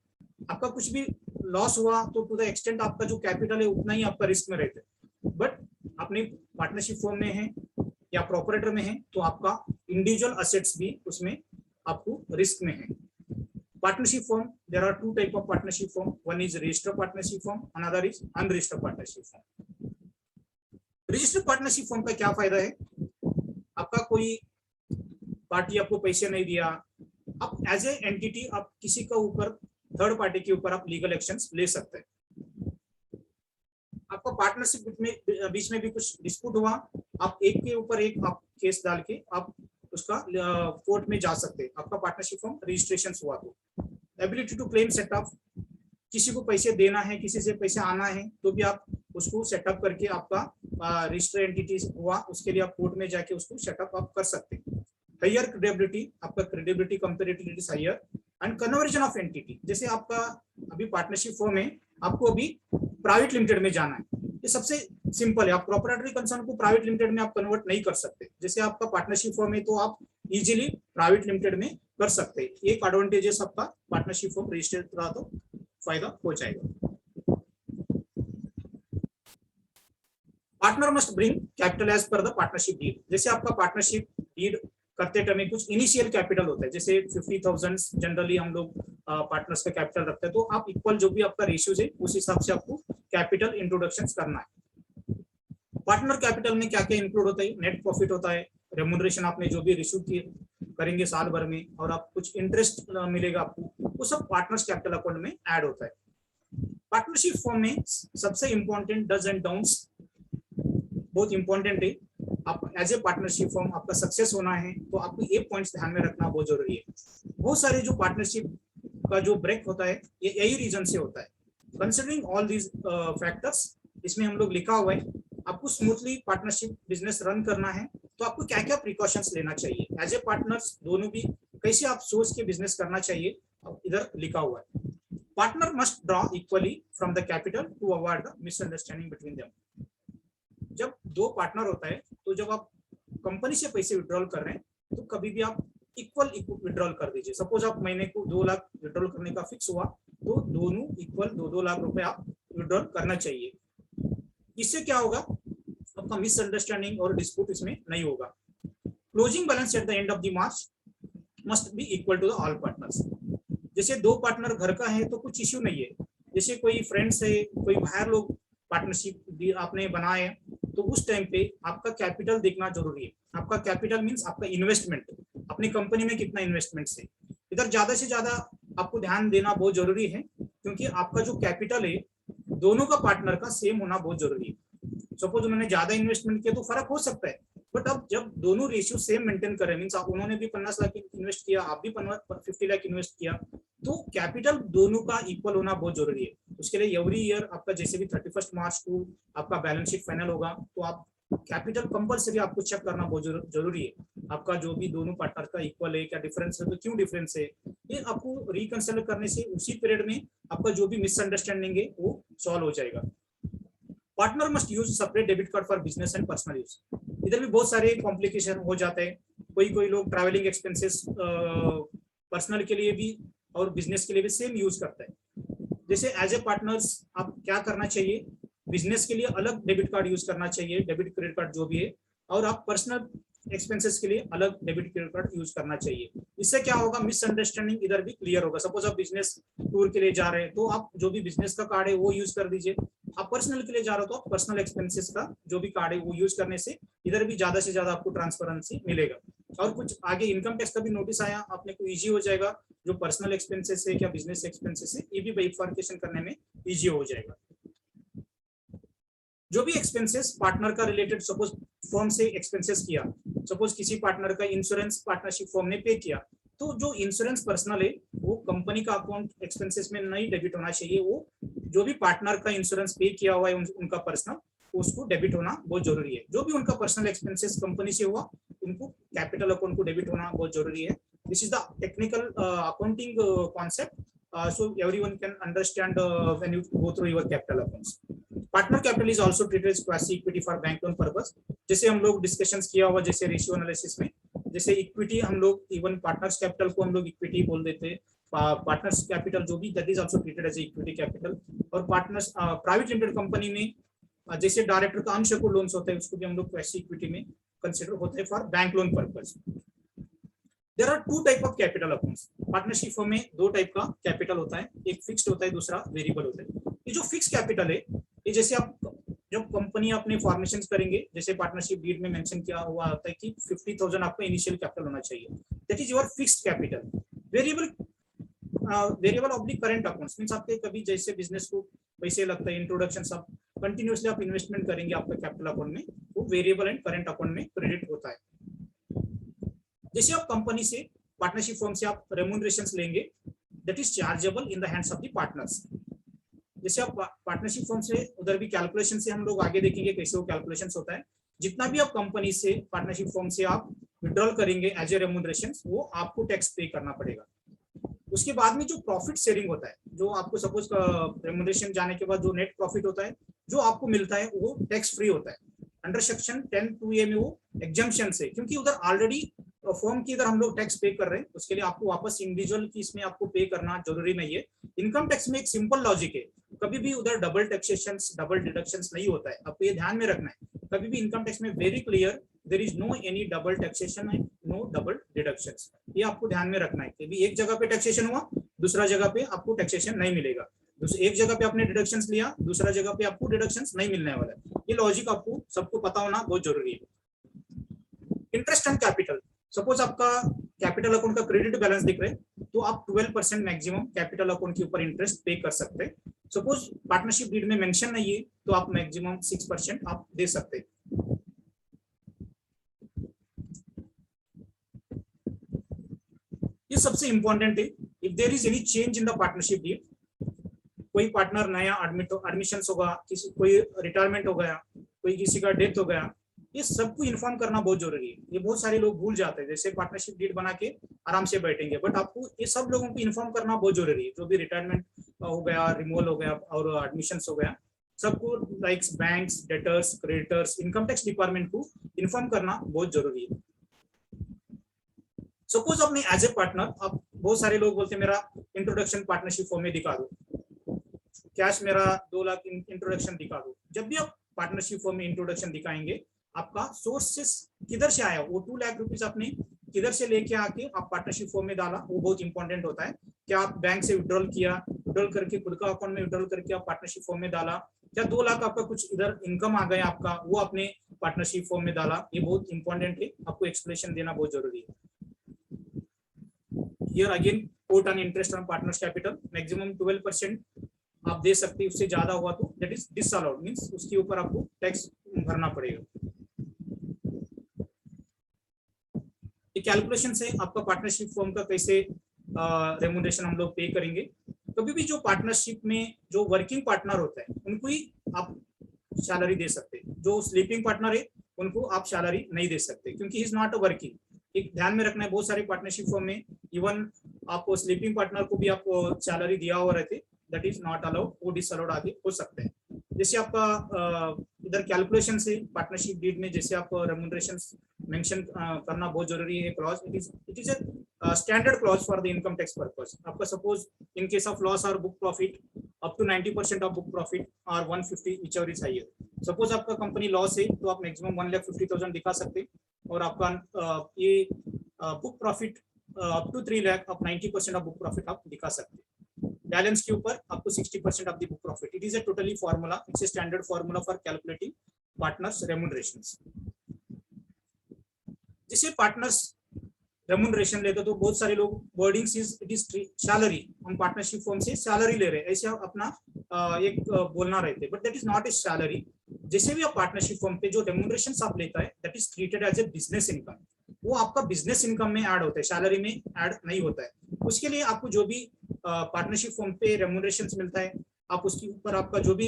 आपका कुछ भी लॉस हुआ तो टू द एक्सटेंट आपका जो कैपिटल है उतना ही आपका रिस्क में रहता है, बट अपने पार्टनरशिप फॉर्म में है या प्रोपरेटर में है तो आपका इंडिविजुअल असेट्स भी उसमें आपको रिस्क में है। Partnership form, there are two type of partnership form, one is registered partnership form, another is unregistered partnership form. Registered partnership form का क्या फायदा है, आपका कोई पार्टी आपको पैसे नहीं दिया, आप एज ए एंटिटी आप किसी का ऊपर थर्ड पार्टी के ऊपर आप लीगल एक्शंस ले सकते हैं। आपका पार्टनरशिप में बीच में भी कुछ डिस्प्यूट हुआ, आप एक के ऊपर एक आप केस डाल के आप उसका कोर्ट में जा सकते हैं। आपका पार्टनरशिप फॉर्म रजिस्ट्रेशन हुआ तो एबिलिटी टू क्लेम सेटअप, किसी को पैसे देना है, किसी से पैसे आना है तो भी आप उसको सेटअप करके आपका रजिस्टर एंटिटी हुआ, उसके लिए आप कोर्ट में जाके उसको सेटअप आप कर सकते हैं। हायर क्रेडिबिलिटी, आपका credibility comparatively is higher and conversion of entity, जैसे आपका अभी पार्टनरशिप फॉर्म है, आपको अभी प्राइवेट लिमिटेड में जाना है, ये सबसे सिंपल है। आप प्रोप्राइटरी कंसर्न को प्राइवेट लिमिटेड में आप कन्वर्ट नहीं कर सकते, जैसे आपका पार्टनरशिप फॉर्म है तो आप इजीली प्राइवेट लिमिटेड में कर सकते हैं। एक एडवांटेजेस आपका पार्टनरशिप फॉर्म रजिस्टर्ड रहा तो फायदा हो जाएगा। Partner must bring capital as per the partnership deed, जैसे आपका पार्टनरशिप डीड करते टाइम कुछ इनिशियल कैपिटल होता है, जैसे 50,000 जनरली हम लोग पार्टनर्स का कैपिटल रखते हैं, तो आप इक्वल जो भी आपका रेशियोज है उस हिसाब से आपको कैपिटल इंट्रोडक्शन करना है। पार्टनर कैपिटल में क्या क्या इंक्लूड होता है, नेट प्रॉफिट होता है, रेम्यूनरेशन आपने जो भी रिसीव करेंगे साल भर में और आप कुछ इंटरेस्ट मिलेगा आपको, वो सब पार्टनर्स कैपिटल अकाउंट में ऐड होता है। पार्टनरशिप फॉर्म में सबसे इंपॉर्टेंट डज एंड डोंट्स बहुत इंपॉर्टेंट है। आप एज ए पार्टनरशिप फॉर्म आपका सक्सेस होना है तो आपको ये पॉइंट्स ध्यान में रखना बहुत जरूरी है। बहुत सारे जो पार्टनरशिप का जो ब्रेक होता है ये यही रीजन से होता है। कंसिडरिंग ऑल दीज फैक्टर्स, इसमें हम लोग लिखा हुआ है आपको स्मूथली पार्टनरशिप बिजनेस रन करना है तो आपको क्या क्या प्रिकॉशंस लेना चाहिए, एज ए पार्टनर्स दोनों भी कैसे आप सोच के बिजनेस करना चाहिए, इधर लिखा हुआ है। Partner must draw equally from the capital to avoid the misunderstanding between them. जब दो पार्टनर होता है तो जब आप कंपनी से पैसे विड्रॉल कर रहे हैं तो कभी भी आप इक्वल विड्रॉल कर दीजिए। सपोज आप महीने को 2 लाख विड्रॉल करने का फिक्स हुआ तो दोनों इक्वल 2-2 लाख रुपए आप विड्रॉल करना चाहिए। इससे क्या होगा, आपका मिसअंडरस्टैंडिंग और डिस्प्यूट इसमें नहीं होगा। Closing balance at the end of the March must be equal to the all partners. जैसे 2 पार्टनर घर का है तो कुछ इश्यू नहीं है, जैसे कोई फ्रेंड्स है, कोई बाहर लोग पार्टनरशिप आपने बनाए तो उस टाइम पे आपका कैपिटल देखना जरूरी है। आपका कैपिटल मींस आपका इन्वेस्टमेंट, अपनी कंपनी में कितना इन्वेस्टमेंट है, इधर ज्यादा से ज्यादा आपको ध्यान देना बहुत जरूरी है, क्योंकि आपका जो कैपिटल है दोनों का पार्टनर का सेम होना बहुत जरूरी है। सपोज उन्होंने ज्यादा इन्वेस्टमेंट किया तो फर्क हो सकता है, बट अब जब दोनों रेशियो सेम मेंटेन कर रहे हैं, मींस उन्होंने भी 50 लाख इन्वेस्ट किया, आप भी 50 लाख इन्वेस्ट किया, तो कैपिटल दोनों का इक्वल होना बहुत जरूरी है। उसके लिए एवरी ईयर आपका जैसे भी 31 मार्च को आपका बैलेंस शीट फाइनल होगा तो आप कैपिटल कंपल्सरी आपको चेक करना बहुत जरूरी है। आपका जो भी दोनों पार्टनर का इक्वल है क्या डिफरेंस है, तो क्यों डिफरेंस है, ये आपको रिकंसिडर करने से उसी पीरियड में आपका जो भी मिसअंडरस्टैंडिंग है वो सॉल्व हो जाएगा। Partner must use separate debit card for business and personal use. इधर भी बहुत सारे कॉम्प्लिकेशन हो जाते हैं। कोई लोग ट्रैवलिंग एक्सपेंसेस पर्सनल के लिए भी और बिजनेस के लिए भी सेम यूज करता है। जैसे एज ए पार्टनर्स आप क्या करना चाहिए, बिजनेस के लिए अलग डेबिट कार्ड यूज करना चाहिए, डेबिट क्रेडिट कार्ड जो भी है, और आप पर्सनल एक्सपेंसेस के लिए अलग डेबिट क्रेडिट कार्ड यूज करना चाहिए। इससे क्या होगा, मिसअंडरस्टैंडिंग इधर भी क्लियर होगा। सपोज आप बिजनेस टूर के लिए जा रहे हैं तो आप जो भी बिजनेस का कार्ड है वो यूज कर दीजिए, आप पर्सनल के लिए जा रहे हो तो आप पर्सनल एक्सपेंसेस का जो भी कार्ड है वो यूज करने से इधर भी ज्यादा से ज्यादा आपको ट्रांसपेरेंसी मिलेगा। और कुछ आगे इनकम टैक्स का भी नोटिस आया, आपने को इजी हो जाएगा, जो पर्सनल एक्सपेंसेस है क्या बिजनेस एक्सपेंसेस है ये भी बाइफर्केशन करने में इजी हो जाएगा। जो भी एक्सपेंसेस पार्टनर का रिलेटेड, सपोज फर्म से एक्सपेंसेस किया, सपोज किसी पार्टनर का इंश्योरेंस पार्टनरशिप फर्म ने पे किया, तो जो इंश्योरेंस पर्सनल है वो कंपनी का अकाउंट एक्सपेंसेस में नहीं डेबिट होना चाहिए, वो जो भी पार्टनर का इंश्योरेंस पे किया हुआ है उनका पर्सनल, उसको डेबिट होना बहुत जरूरी है। जो भी उनका पर्सनल एक्सपेंसेस कंपनी से हुआ उनको कैपिटल अकाउंट को डेबिट होना बहुत जरूरी है। This is the technical accounting concept, so everyone can understand when you go through your capital accounts. Partner capital is also treated as quasi equity for bank loan purpose. जैसे हम लोग डिस्कशंस किया हुआ जैसे रेशियो एनालिसिस में, जैसे इक्विटी हम लोग इवन पार्टनर्स कैपिटल को हम लोग इक्विटी बोल देते हैं, पार्टनर्स कैपिटल जो भी that is also treated as equity capital. और पार्टनर्स प्राइवेट लिमिटेड कंपनी में जैसे डायरेक्टर का अनसेक्योर्ड लोन्स होते हैं उसको भी हम लोग क्वासी इक्विटी में कंसीडर होते हैं for bank loan purpose. There are two type of capital accounts. Partnership firm में दो टाइप का कैपिटल होता है, एक फिक्स्ड होता है दूसरा वेरिएबल होता है। ये जो फिक्स कैपिटल है ये जैसे आप जब कंपनी अपने फॉर्मेशन करेंगे, जैसे पार्टनरशिप डीड में मेंशन किया हुआ होता है कि 50,000 आपका इनिशियल कैपिटल होना चाहिए, that is your fixed capital. Variable oblique current accounts means आपके कभी जैसे बिजनेस को पैसे लगता है, इंट्रोडक्शन सब कंटिन्यूअसली आप इन्वेस्टमेंट करेंगे आपका कैपिटल अकाउंट में, वो वेरिएबल एंड करंट अकाउंट में क्रेडिट होता है। जैसे आप कंपनी से पार्टनरशिप फर्म से आप रेम्यूनरेशंस लेंगे, that is chargeable in the hands of the partners. जैसे आप पार्टनरशिप फर्म से उधर भी कैलकुलेशन से हम लोग आगे देखेंगे कैसे वो कैलकुलेशंस होता है। जितना भी आप कंपनी से पार्टनरशिप फर्म से आप विड्रॉल करेंगे एज ए रेम्यूनरेशंस, वो आपको टैक्स पे करना पड़ेगा। उसके बाद में जो प्रॉफिट शेयरिंग होता है, जो आपको सपोज रेम्यूनरेशन जाने के बाद जो नेट प्रॉफिट होता है जो आपको मिलता है वो टैक्स फ्री होता है। अंडर सेक्शन 10(2)A में वो एग्जम्पशन है, क्योंकि उधर ऑलरेडी फर्म की इधर हम लोग टैक्स पे कर रहे हैं, उसके लिए आपको वापस इंडिविजुअल की इसमें आपको पे करना जरूरी नहीं है। इनकम टैक्स में एक सिंपल लॉजिक है, कभी भी उधर डबल टैक्सेशन डबल डिडक्शंस नहीं होता है, आपको ये ध्यान में रखना है। कभी भी इनकम टैक्स में very clear there is no any double taxation and no double deductions, ये आपको ध्यान में रखना है। कभी एक जगह पे टैक्सेशन हुआ दूसरा जगह पे आपको टैक्सेशन नहीं मिलेगा, एक जगह पे आपने डिडक्शंस लिया दूसरा जगह पे आपको डिडक्शंस नहीं मिलने वाला है। ये लॉजिक आपको सबको पता होना बहुत जरूरी है। इंटरेस्ट ऑन कैपिटल, सपोज आपका कैपिटल अकाउंट का क्रेडिट बैलेंस दिख रहा है तो आप 12% मैक्सिमम कैपिटल अकाउंट के ऊपर इंटरेस्ट पे कर सकते हैं। सपोज पार्टनरशिप डीड में मेंशन नहीं है तो आप मैक्सिमम 6% आप दे सकते हैं। ये सबसे इंपॉर्टेंट है। If there is any change in the partnership deed, कोई पार्टनर नया एडमिशन होगा, किसी कोई रिटायरमेंट हो गया, कोई किसी का डेथ हो गया, ये सबको इन्फॉर्म करना बहुत जरूरी है। ये बहुत सारे लोग भूल जाते हैं, जैसे पार्टनरशिप डीड बना के आराम से बैठेंगे, बट आपको ये सब लोगों को इन्फॉर्म करना बहुत जरूरी है। जो भी रिटायरमेंट हो गया, रिमूवल हो गया और एडमिशन हो गया, सबको like banks, debtors, creditors, income tax department को इन्फॉर्म करना बहुत जरूरी है। सपोज अपने एज ए पार्टनर, आप बहुत सारे लोग बोलते हैं मेरा इंट्रोडक्शन पार्टनरशिप फॉर्म में दिखा दो, कैश मेरा 2 लाख इंट्रोडक्शन दिखा दो। जब भी आप पार्टनरशिप फॉर्म में इंट्रोडक्शन दिखाएंगे, आपका सोर्सेस किधर से आया, वो 2 लाख रुपीज आपने किधर से लेके आके आप पार्टनरशिप फॉर्म में डाला, वो बहुत इंपॉर्टेंट होता है। क्या आप बैंक से विड्रॉल किया, विड्रॉल करके खुद का अकाउंट में विड्रॉल करके आप पार्टनरशिप फॉर्म में डाला, क्या 2 लाख आपका कुछ इधर इनकम आ गया आपका, वो आपने पार्टनरशिप फॉर्म में डाला, ये बहुत इंपॉर्टेंट है, आपको एक्सप्लेनेशन देना बहुत जरूरी है। Here again quote on interest on partners capital, maximum 12% आप दे सकते हैं, उससे ज्यादा हुआ तो दैट इज डिसअलाउड, मींस उसके ऊपर आपको टैक्स भरना पड़ेगा। ये कैलकुलेशन से आपका पार्टनरशिप फॉर्म का कैसे रेम्यूनरेशन हम लोग पे करेंगे। कभी भी जो पार्टनरशिप में जो वर्किंग पार्टनर होता है उनको ही आप सैलरी दे सकते हैं, जो स्लीपिंग पार्टनर है उनको आप सैलरी नहीं दे सकते, क्योंकि he is not a working. एक ध्यान में रखना है, बहुत सारी पार्टनरशिप फॉर्म में इवन आपको स्लीपिंग पार्टनर को भी आपको सैलरी दिया हुआ रहते, दैट इज नॉट अलाउड, वो डिसअलाउड आगे हो सकते हैं। जैसे आपका इधर कैलकुलेशन से पार्टनरशिप डीड में जैसे आप रेम्यूनरेशन मेंशन करना बहुत जरूरी है clause, it is a standard clause for the income tax purpose. आपका suppose in case of loss or book profit up to 90% of book profit or 150 whichever is higher. Suppose आपका कंपनी लॉस है तो आप मैक्सिमम 1,50,000 दिखा सकते हैं, और आपका ये book profit up to 3 lakh आप 90% ऑफ बुक प्रॉफिट आप दिखा सकते हैं। बैलेंस के ऊपर आपको 60% of the book profit. It is a totally formula, it's a standard formula for calculating partners remunerations. जिसे पार्टनर्स रेम्यूनरेशन लेते तो बहुत सारे लोग वर्डिंग इट इज सैलरी, हम पार्टनरशिप फॉर्म से सैलरी ले रहे हैं ऐसे अपना एक बोलना रहते, but that is not a salary. जैसे भी आप पार्टनरशिप फॉर्म पे जो रेम्यूनरेशन आप लेता है that is treated as a business income, वो आपका बिजनेस इनकम में ऐड होता है, सैलरी में ऐड नहीं होता है। उसके लिए आपको जो भी पार्टनरशिप फॉर्म पे रेम्यूनरेशन मिलता है, आप उसके ऊपर आपका जो भी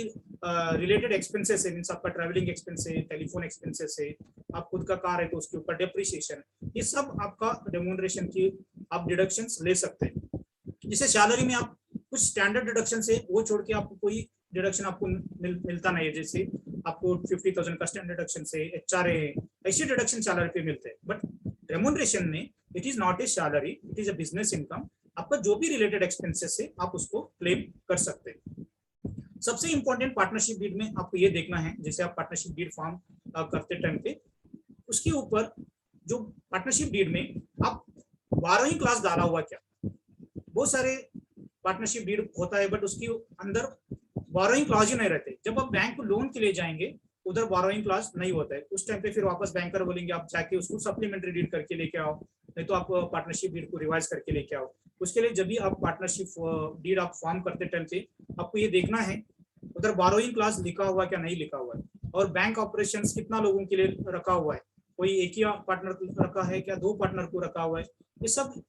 रिलेटेड एक्सपेंसेस है, मींस आपका ट्रैवलिंग एक्सपेंस है, टेलीफोन एक्सपेंसेस है, आप खुद का कार है तो उसके ऊपर डेप्रिसिएशन, ये सब आपका रेम्यूनरेशन की आप डिडक्शंस ले सकते हैं। जैसे सैलरी में आप कुछ स्टैंडर्ड डिडक्शन है वो छोड़ के आपको कोई डिडक्शन आपको मिलता नहीं है, जैसे आपको 50,000 का स्टैंडर्ड डिडक्शन से HRA है, ऐसे डिडक्शन सैलरी पे मिलते हैं। बट रेम्यूनरेशन में it is not a salary, it is a business income. आपका जो भी रिलेटेड एक्सपेंसेस है आप उसको क्लेम कर सकते हैं। सबसे इंपॉर्टेंट पार्टनरशिप डीड में आपको ये देखना है, जैसे आप पार्टनरशिप डीड फॉर्म करते टाइम पे उसके ऊपर जो पार्टनरशिप डीड में आप 12वीं क्लास डाला हुआ क्या। बहुत सारे पार्टनरशिप डीड होता है बट उसके अंदर 12वीं क्लास ही नहीं रहते। जब आप बैंक को लोन के लिए जाएंगे उधर 12वीं क्लास नहीं होता है, उस टाइम पे फिर वापस बैंकर बोलेंगे आप जाके उसको सप्लीमेंट्री डीड करके लेके आओ, नहीं तो आप पार्टनरशिप डीड को रिवाइज करके लेके आओ। उसके लिए जब भी आप पार्टनरशिप डीड आप फॉर्म करते टाइम पे आपको ये देखना है उधर 12वीं क्लास लिखा हुआ क्या नहीं लिखा हुआ है, और बैंक ऑपरेशंस कितना लोगों के लिए रखा हुआ है, कोई एक ही पार्टनर को रखा है क्या, 2 पार्टनर को रखा हुआ है, ये सब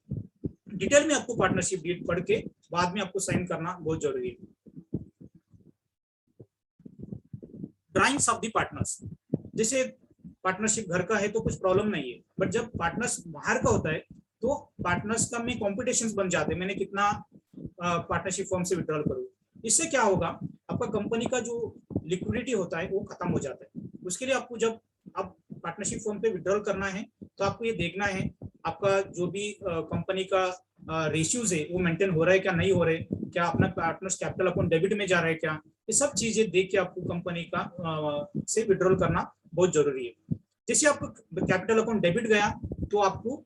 डिटेल में आपको पार्टनरशिप डीड पढ़ के बाद में आपको साइन करना बहुत जरूरी है। ड्राइंग्स ऑफ द पार्टनर्स, जैसे पार्टनरशिप घर का है तो कुछ प्रॉब्लम नहीं है, बट जब पार्टनर्स बाहर का होता है तो पार्टनर्स का में कॉम्पिटिशन्स बन जाते हैं, मैंने कितना पार्टनरशिप फॉर्म से विड्रॉल करूँ। इससे क्या होगा, आपका कंपनी का जो लिक्विडिटी होता है वो खत्म हो जाता है। उसके लिए आपको जब आप पार्टनरशिप फॉर्म पे विड्रॉल करना है तो आपको ये देखना है आपका जो भी कंपनी का रेशियोज है वो मेंटेन हो रहा है क्या नहीं हो रहे, क्या अपना पार्टनर्स कैपिटल अकाउंट डेबिट में जा रहा है क्या, ये सब चीजें देख के आपको कंपनी का से विड्रॉल करना बहुत जरूरी है। जैसे आपको कैपिटल अकाउंट डेबिट गया तो आपको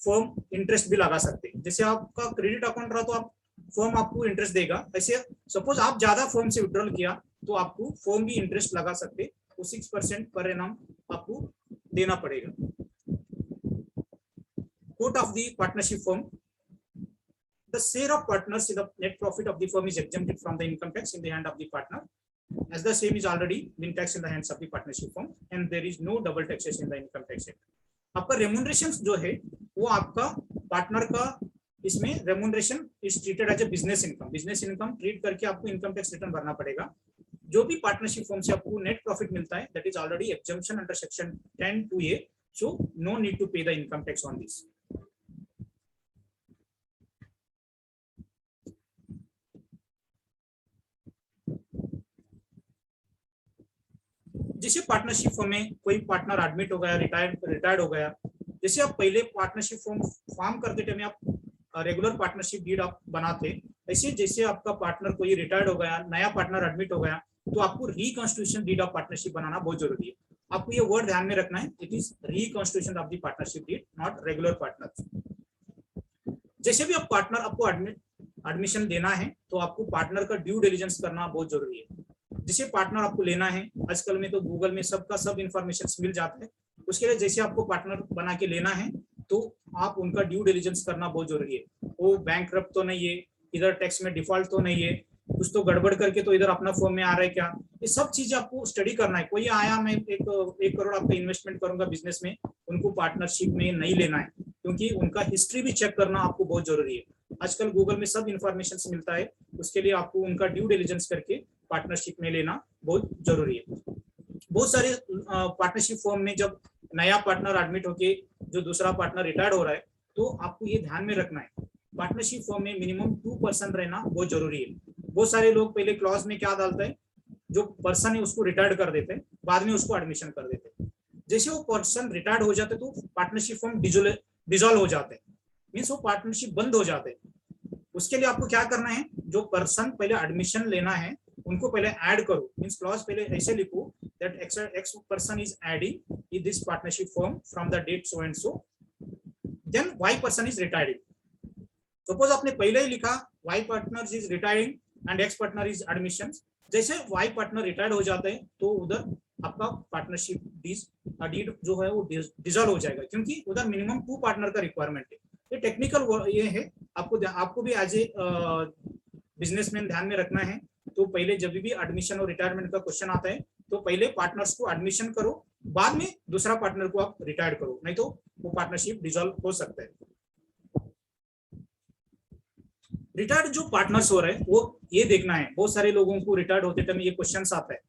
फर्म इंटरेस्ट भी लगा सकते हैं। जैसे आपका क्रेडिट अकाउंट रहा तो आप फर्म आपको इंटरेस्ट देगा, ऐसे सपोज आप ज्यादा फर्म से विड्रॉल किया तो आपको फर्म भी इंटरेस्ट लगा सकते, तो 6% पर एनम आपको देना पड़ेगा। Quote of the partnership firm, the share of partners in the net profit of the firm is exempted from the income tax in the hand of the partner, as the same is already been taxed in the hands of the partnership firm and there is no double taxation in the income tax act. आपका रेम्यूनरेशन जो है वो आपका पार्टनर का इसमें remuneration is treated as a business income, business income treat करके आपको इनकम टैक्स रिटर्न भरना पड़ेगा। जो भी पार्टनरशिप फर्म से आपको नेट प्रॉफिट मिलता है that is already exemption under section 10(2)(a), so no need to pay the income tax on this. जैसे पार्टनरशिप फॉर्म में कोई पार्टनर एडमिट हो गया, रिटायर्ड हो गया, जैसे आप पहले पार्टनरशिप फॉर्म करते टाइम आप रेगुलर पार्टनरशिप डीड आप बनाते, ऐसे जैसे आपका पार्टनर कोई रिटायर्ड हो गया, नया पार्टनर एडमिट हो गया तो आपको रिकॉन्स्टिट्यूशन डीड ऑफ पार्टनरशिप बनाना बहुत जरूरी है। आपको ये वर्ड ध्यान में रखना है, it is reconstitution of the partnership deed, not regular partner. जैसे भी आप पार्टनर आपको एडमिशन देना है तो आपको पार्टनर का ड्यू डिलिजेंस करना बहुत जरूरी है। जिसे पार्टनर आपको लेना है, आजकल में तो गूगल में सबका सब इंफॉर्मेशन मिल जाता है, उसके लिए जैसे आपको पार्टनर बना के लेना है तो आप उनका ड्यू डिलिजेंस करना बहुत जरूरी है। वो बैंकरप्ट तो नहीं है, इधर टैक्स में डिफॉल्ट तो नहीं है, कुछ तो गड़बड़ करके तो इधर अपना फॉर्म में आ रहा है क्या, ये सब चीजें आपको स्टडी करना है। कोई आया मैं 1 करोड़ आपका इन्वेस्टमेंट करूंगा बिजनेस में, उनको पार्टनरशिप में नहीं लेना है, क्योंकि उनका हिस्ट्री भी चेक करना आपको बहुत जरूरी है। आजकल गूगल में सब इंफॉर्मेशन मिलता है, उसके लिए आपको उनका ड्यू डिलिजेंस करके पार्टनरशिप में लेना बहुत जरूरी है। बहुत सारे पार्टनरशिप फॉर्म में जब नया पार्टनर एडमिट होके जो दूसरा पार्टनर रिटायर्ड हो रहा है, तो आपको ये ध्यान में रखना है पार्टनरशिप फॉर्म में मिनिमम 2% रहना बहुत जरूरी है। बहुत सारे लोग पहले क्लॉज में क्या डालते हैं, जो पर्सन है उसको रिटायर्ड कर देते हैं, बाद में उसको एडमिशन कर देते हैं। जैसे वो पर्सन रिटायर्ड हो जाते तो पार्टनरशिप फॉर्म डिजोल्व हो जाते हैं, मीन्स वो पार्टनरशिप बंद हो जाते हैं। उसके लिए आपको क्या करना है, जो पर्सन पहले एडमिशन लेना है उनको पहले ऐड करो, मीन्स क्लॉज पहले ऐसे लिखो that X person is adding in this partnership firm from the date so and so, then Y person is retiring. Suppose आपने पहले ही लिखा Y partner is retiring and X partner is admission, जैसे Y partner रिटायर्ड हो जाते हैं तो उधर आपका पार्टनरशिप डीड जो है वो डिसॉल्व हो जाएगा, क्योंकि उधर मिनिमम 2 पार्टनर का रिक्वायरमेंट है। ये टेक्निकल ये है, आपको भी एज ए बिजनेसमैन ध्यान में रखना है। तो पहले जब भी एडमिशन और रिटायरमेंट का क्वेश्चन आता है तो पहले पार्टनर्स को एडमिशन करो, बाद में दूसरा पार्टनर को आप रिटायर्ड करो, नहीं तो वो पार्टनरशिप डिसॉल्व हो सकता है। रिटायर्ड जो पार्टनर्स हो रहे हैं वो ये देखना है, बहुत सारे लोगों को रिटायर्ड होते टाइम ये क्वेश्चन आता है,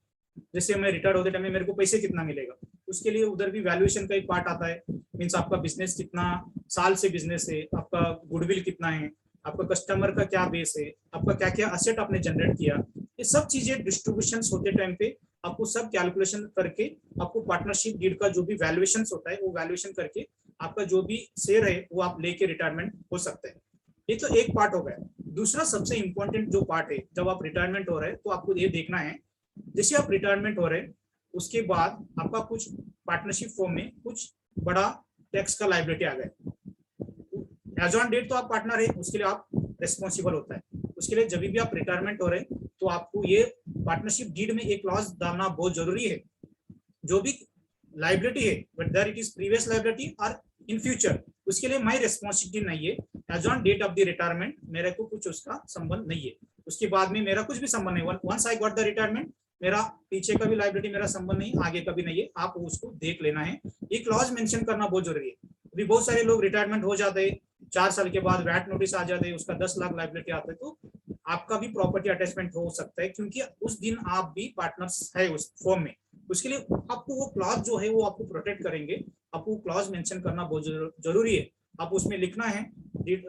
जैसे मैं रिटायर्ड होते टाइम मेरे को पैसे कितना मिलेगा, उसके लिए उधर भी वैल्यूएशन का एक पार्ट आता है। मीन्स आपका बिजनेस कितना साल से बिजनेस है, आपका गुडविल कितना है, आपका कस्टमर का क्या बेस है, आपका क्या क्या असेट आपने जनरेट किया, ये सब चीजें डिस्ट्रीब्यूशन होते टाइम पे आपको सब कैलकुलेशन करके आपको पार्टनरशिप डीड का जो भी वैल्यूएशन होता है वो वैल्यूएशन करके आपका जो भी शेयर है वो आप लेके रिटायरमेंट हो सकते हैं। ये तो एक पार्ट हो गया। दूसरा सबसे इंपॉर्टेंट जो पार्ट है, जब आप रिटायरमेंट हो रहे हैं तो आपको ये देखना है, जैसे आप रिटायरमेंट हो रहे हैं उसके बाद आपका कुछ पार्टनरशिप फॉर्म में कुछ बड़ा टैक्स का लायबिलिटी आ गया। एज ऑन डेट तो आप पार्टनर है, उसके लिए आप रेस्पॉन्सिबल होता है। उसके लिए जब भी आप रिटायरमेंट हो रहे हैं तो आपको ये पार्टनरशिप डीड में एक क्लॉज डालना बहुत जरूरी है, जो भी लायबिलिटी है whether it is previous liability or in future, उसके लिए माई रेस्पॉन्सिबिलिटी नहीं है। As on date of the retirement मेरे को कुछ उसका संबंध नहीं है, उसके बाद में मेरा कुछ भी संबंध नहीं। Once I got the retirement मेरा पीछे का भी लायबिलिटी मेरा संबंध नहीं, आगे का भी नहीं है, आप उसको देख लेना है। ये क्लॉज मेंशन करना बहुत जरूरी है। अभी बहुत सारे लोग रिटायरमेंट हो जाते हैं, 4 साल के बाद वैट नोटिस आ जाते हैं, उसका 10 लाख लायबिलिटी आता है, तो आपका भी प्रॉपर्टी अटैचमेंट हो सकता है, क्योंकि उस दिन आप भी पार्टनर्स है उस फॉर्म में। उसके लिए आपको वो क्लॉज जो है वो आपको प्रोटेक्ट करेंगे, आपको क्लॉज मेंशन करना बहुत जरूरी है। आप उसमें लिखना है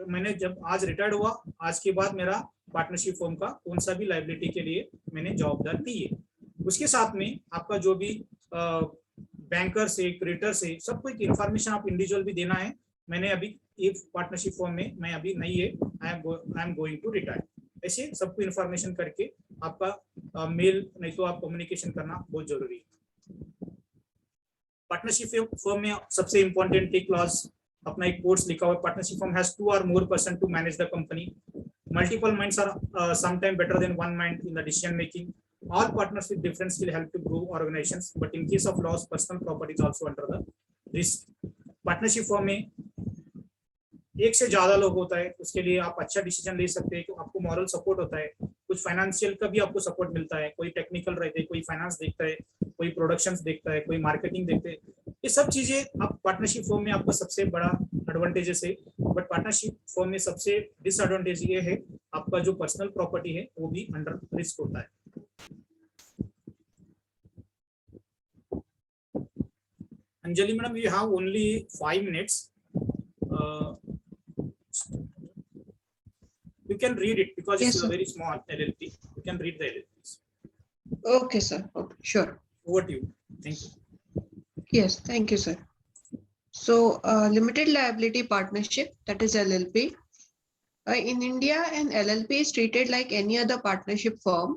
मैंने जब आज रिटायर्ड हुआ, आज के बाद मेरा पार्टनरशिप फॉर्म का कौन सा भी लायबिलिटी के लिए मैंने जवाबदार नहीं है। उसके साथ में आपका जो भी बैंकर से क्रेडिटर से सबको एक इन्फॉर्मेशन आप इंडिविजुअल भी देना है। मैंने अभी एक पार्टनरशिप फॉर्म में मैं अभी नहीं है, I am going to retire, ऐसे सबको इन्फॉर्मेशन करके आपका मेल नहीं तो आप कम्युनिकेशन करना बहुत जरूरी है। पार्टनरशिप फॉर्म में सबसे इंपॉर्टेंट एक क्लॉज अपना एक कोर्स लिखा हुआ है, partnership form has 2 or more person to manage the company. Multiple minds are sometimes better than one mind in the decision making. All partners with different skill help to grow organizations, but in case of loss, personal property is also under the risk. Partnership form में एक से ज्यादा लोग होता है, उसके लिए आप अच्छा डिसीजन ले सकते हैं, आपको मॉरल सपोर्ट होता है, कुछ फाइनेंशियल का भी आपको सपोर्ट मिलता है, कोई टेक्निकल रहते हैं, कोई फाइनेंस देखता है, कोई प्रोडक्शंस देखता है, कोई मार्केटिंग देखते हैं। ये सब चीजें आप पार्टनरशिप फॉर्म में आपका सबसे बड़ा एडवांटेजेस है। बट पार्टनरशिप फॉर्म में सबसे डिसएडवांटेज ये है, आपका जो पर्सनल प्रॉपर्टी है वो भी अंडर रिस्क होता है। Anjali madam, you have only 5 minutes. You can read it because yes, it's a very small LLP. You can read the LLPs. Okay, sir. Okay, sure. Over to you. Thank you. Yes, thank you, sir. So, limited liability partnership, that is LLP. In India, an LLP is treated like any other partnership firm.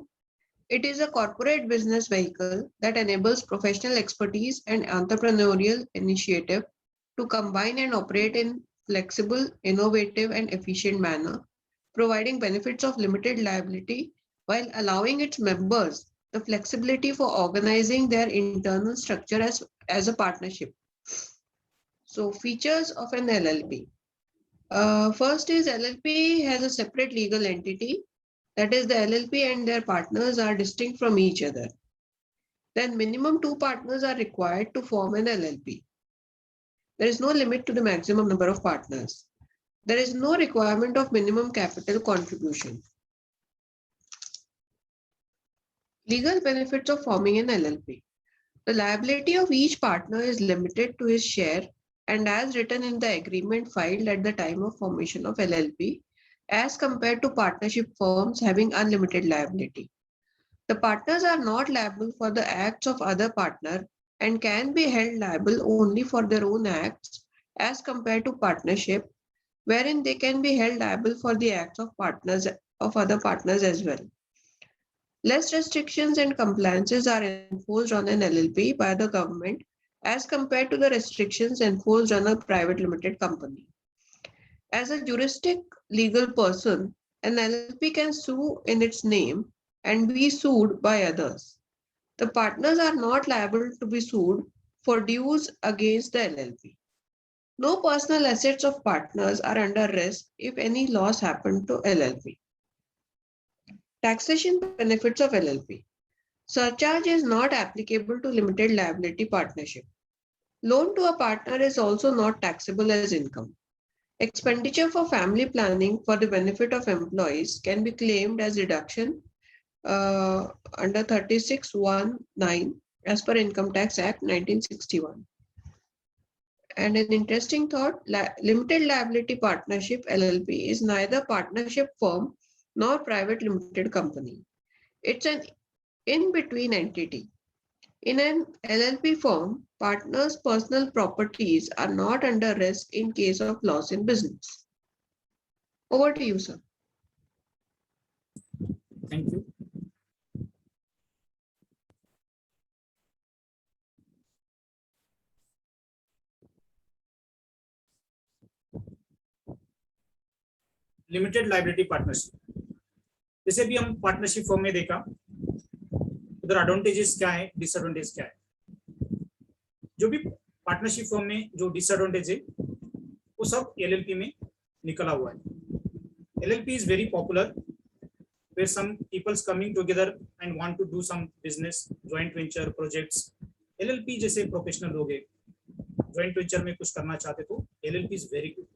It is a corporate business vehicle that enables professional expertise and entrepreneurial initiative to combine and operate in flexible, innovative, and efficient manner, providing benefits of limited liability while allowing its members the flexibility for organizing their internal structure as a partnership. So, features of an LLP. First is LLP has a separate legal entity. That is, the LLP and their partners are distinct from each other. Then minimum 2 partners are required to form an LLP. There is no limit to the maximum number of partners. There is no requirement of minimum capital contribution. Legal benefits of forming an LLP. The liability of each partner is limited to his share and as written in the agreement filed at the time of formation of LLP, as compared to partnership firms having unlimited liability. The partners are not liable for the acts of other partner and can be held liable only for their own acts as compared to partnership, wherein they can be held liable for the acts of other partners as well. Less restrictions and compliances are enforced on an LLP by the government as compared to the restrictions enforced on a private limited company. As a juristic legal person, an LLP can sue in its name and be sued by others. The partners are not liable to be sued for dues against the LLP. No personal assets of partners are under risk if any loss happened to LLP. Taxation benefits of LLP. Surcharge is not applicable to limited liability partnership. Loan to a partner is also not taxable as income. Expenditure for family planning for the benefit of employees can be claimed as deduction under 36(1)(9) as per Income Tax Act 1961. And an interesting thought, limited liability partnership LLP is neither partnership firm nor private limited company. It's an in-between entity. In an LLP firm, partners' personal properties are not under risk in case of loss in business. Over to you, sir. Thank you. Limited liability partnership, जैसे भी हम पार्टनरशिप फॉर्म में देखा, उधर एडवांटेजेस क्या है, डिसएडवांटेज क्या है। जो भी पार्टनरशिप फॉर्म में जो डिसएडवांटेज है वो सब एलएलपी में निकला हुआ है। LLP is very popular where some people's coming together and want to do some business, joint venture projects. LLP जैसे प्रोफेशनल लोग हैं, joint venture में कुछ करना चाहते तो LLP is very good.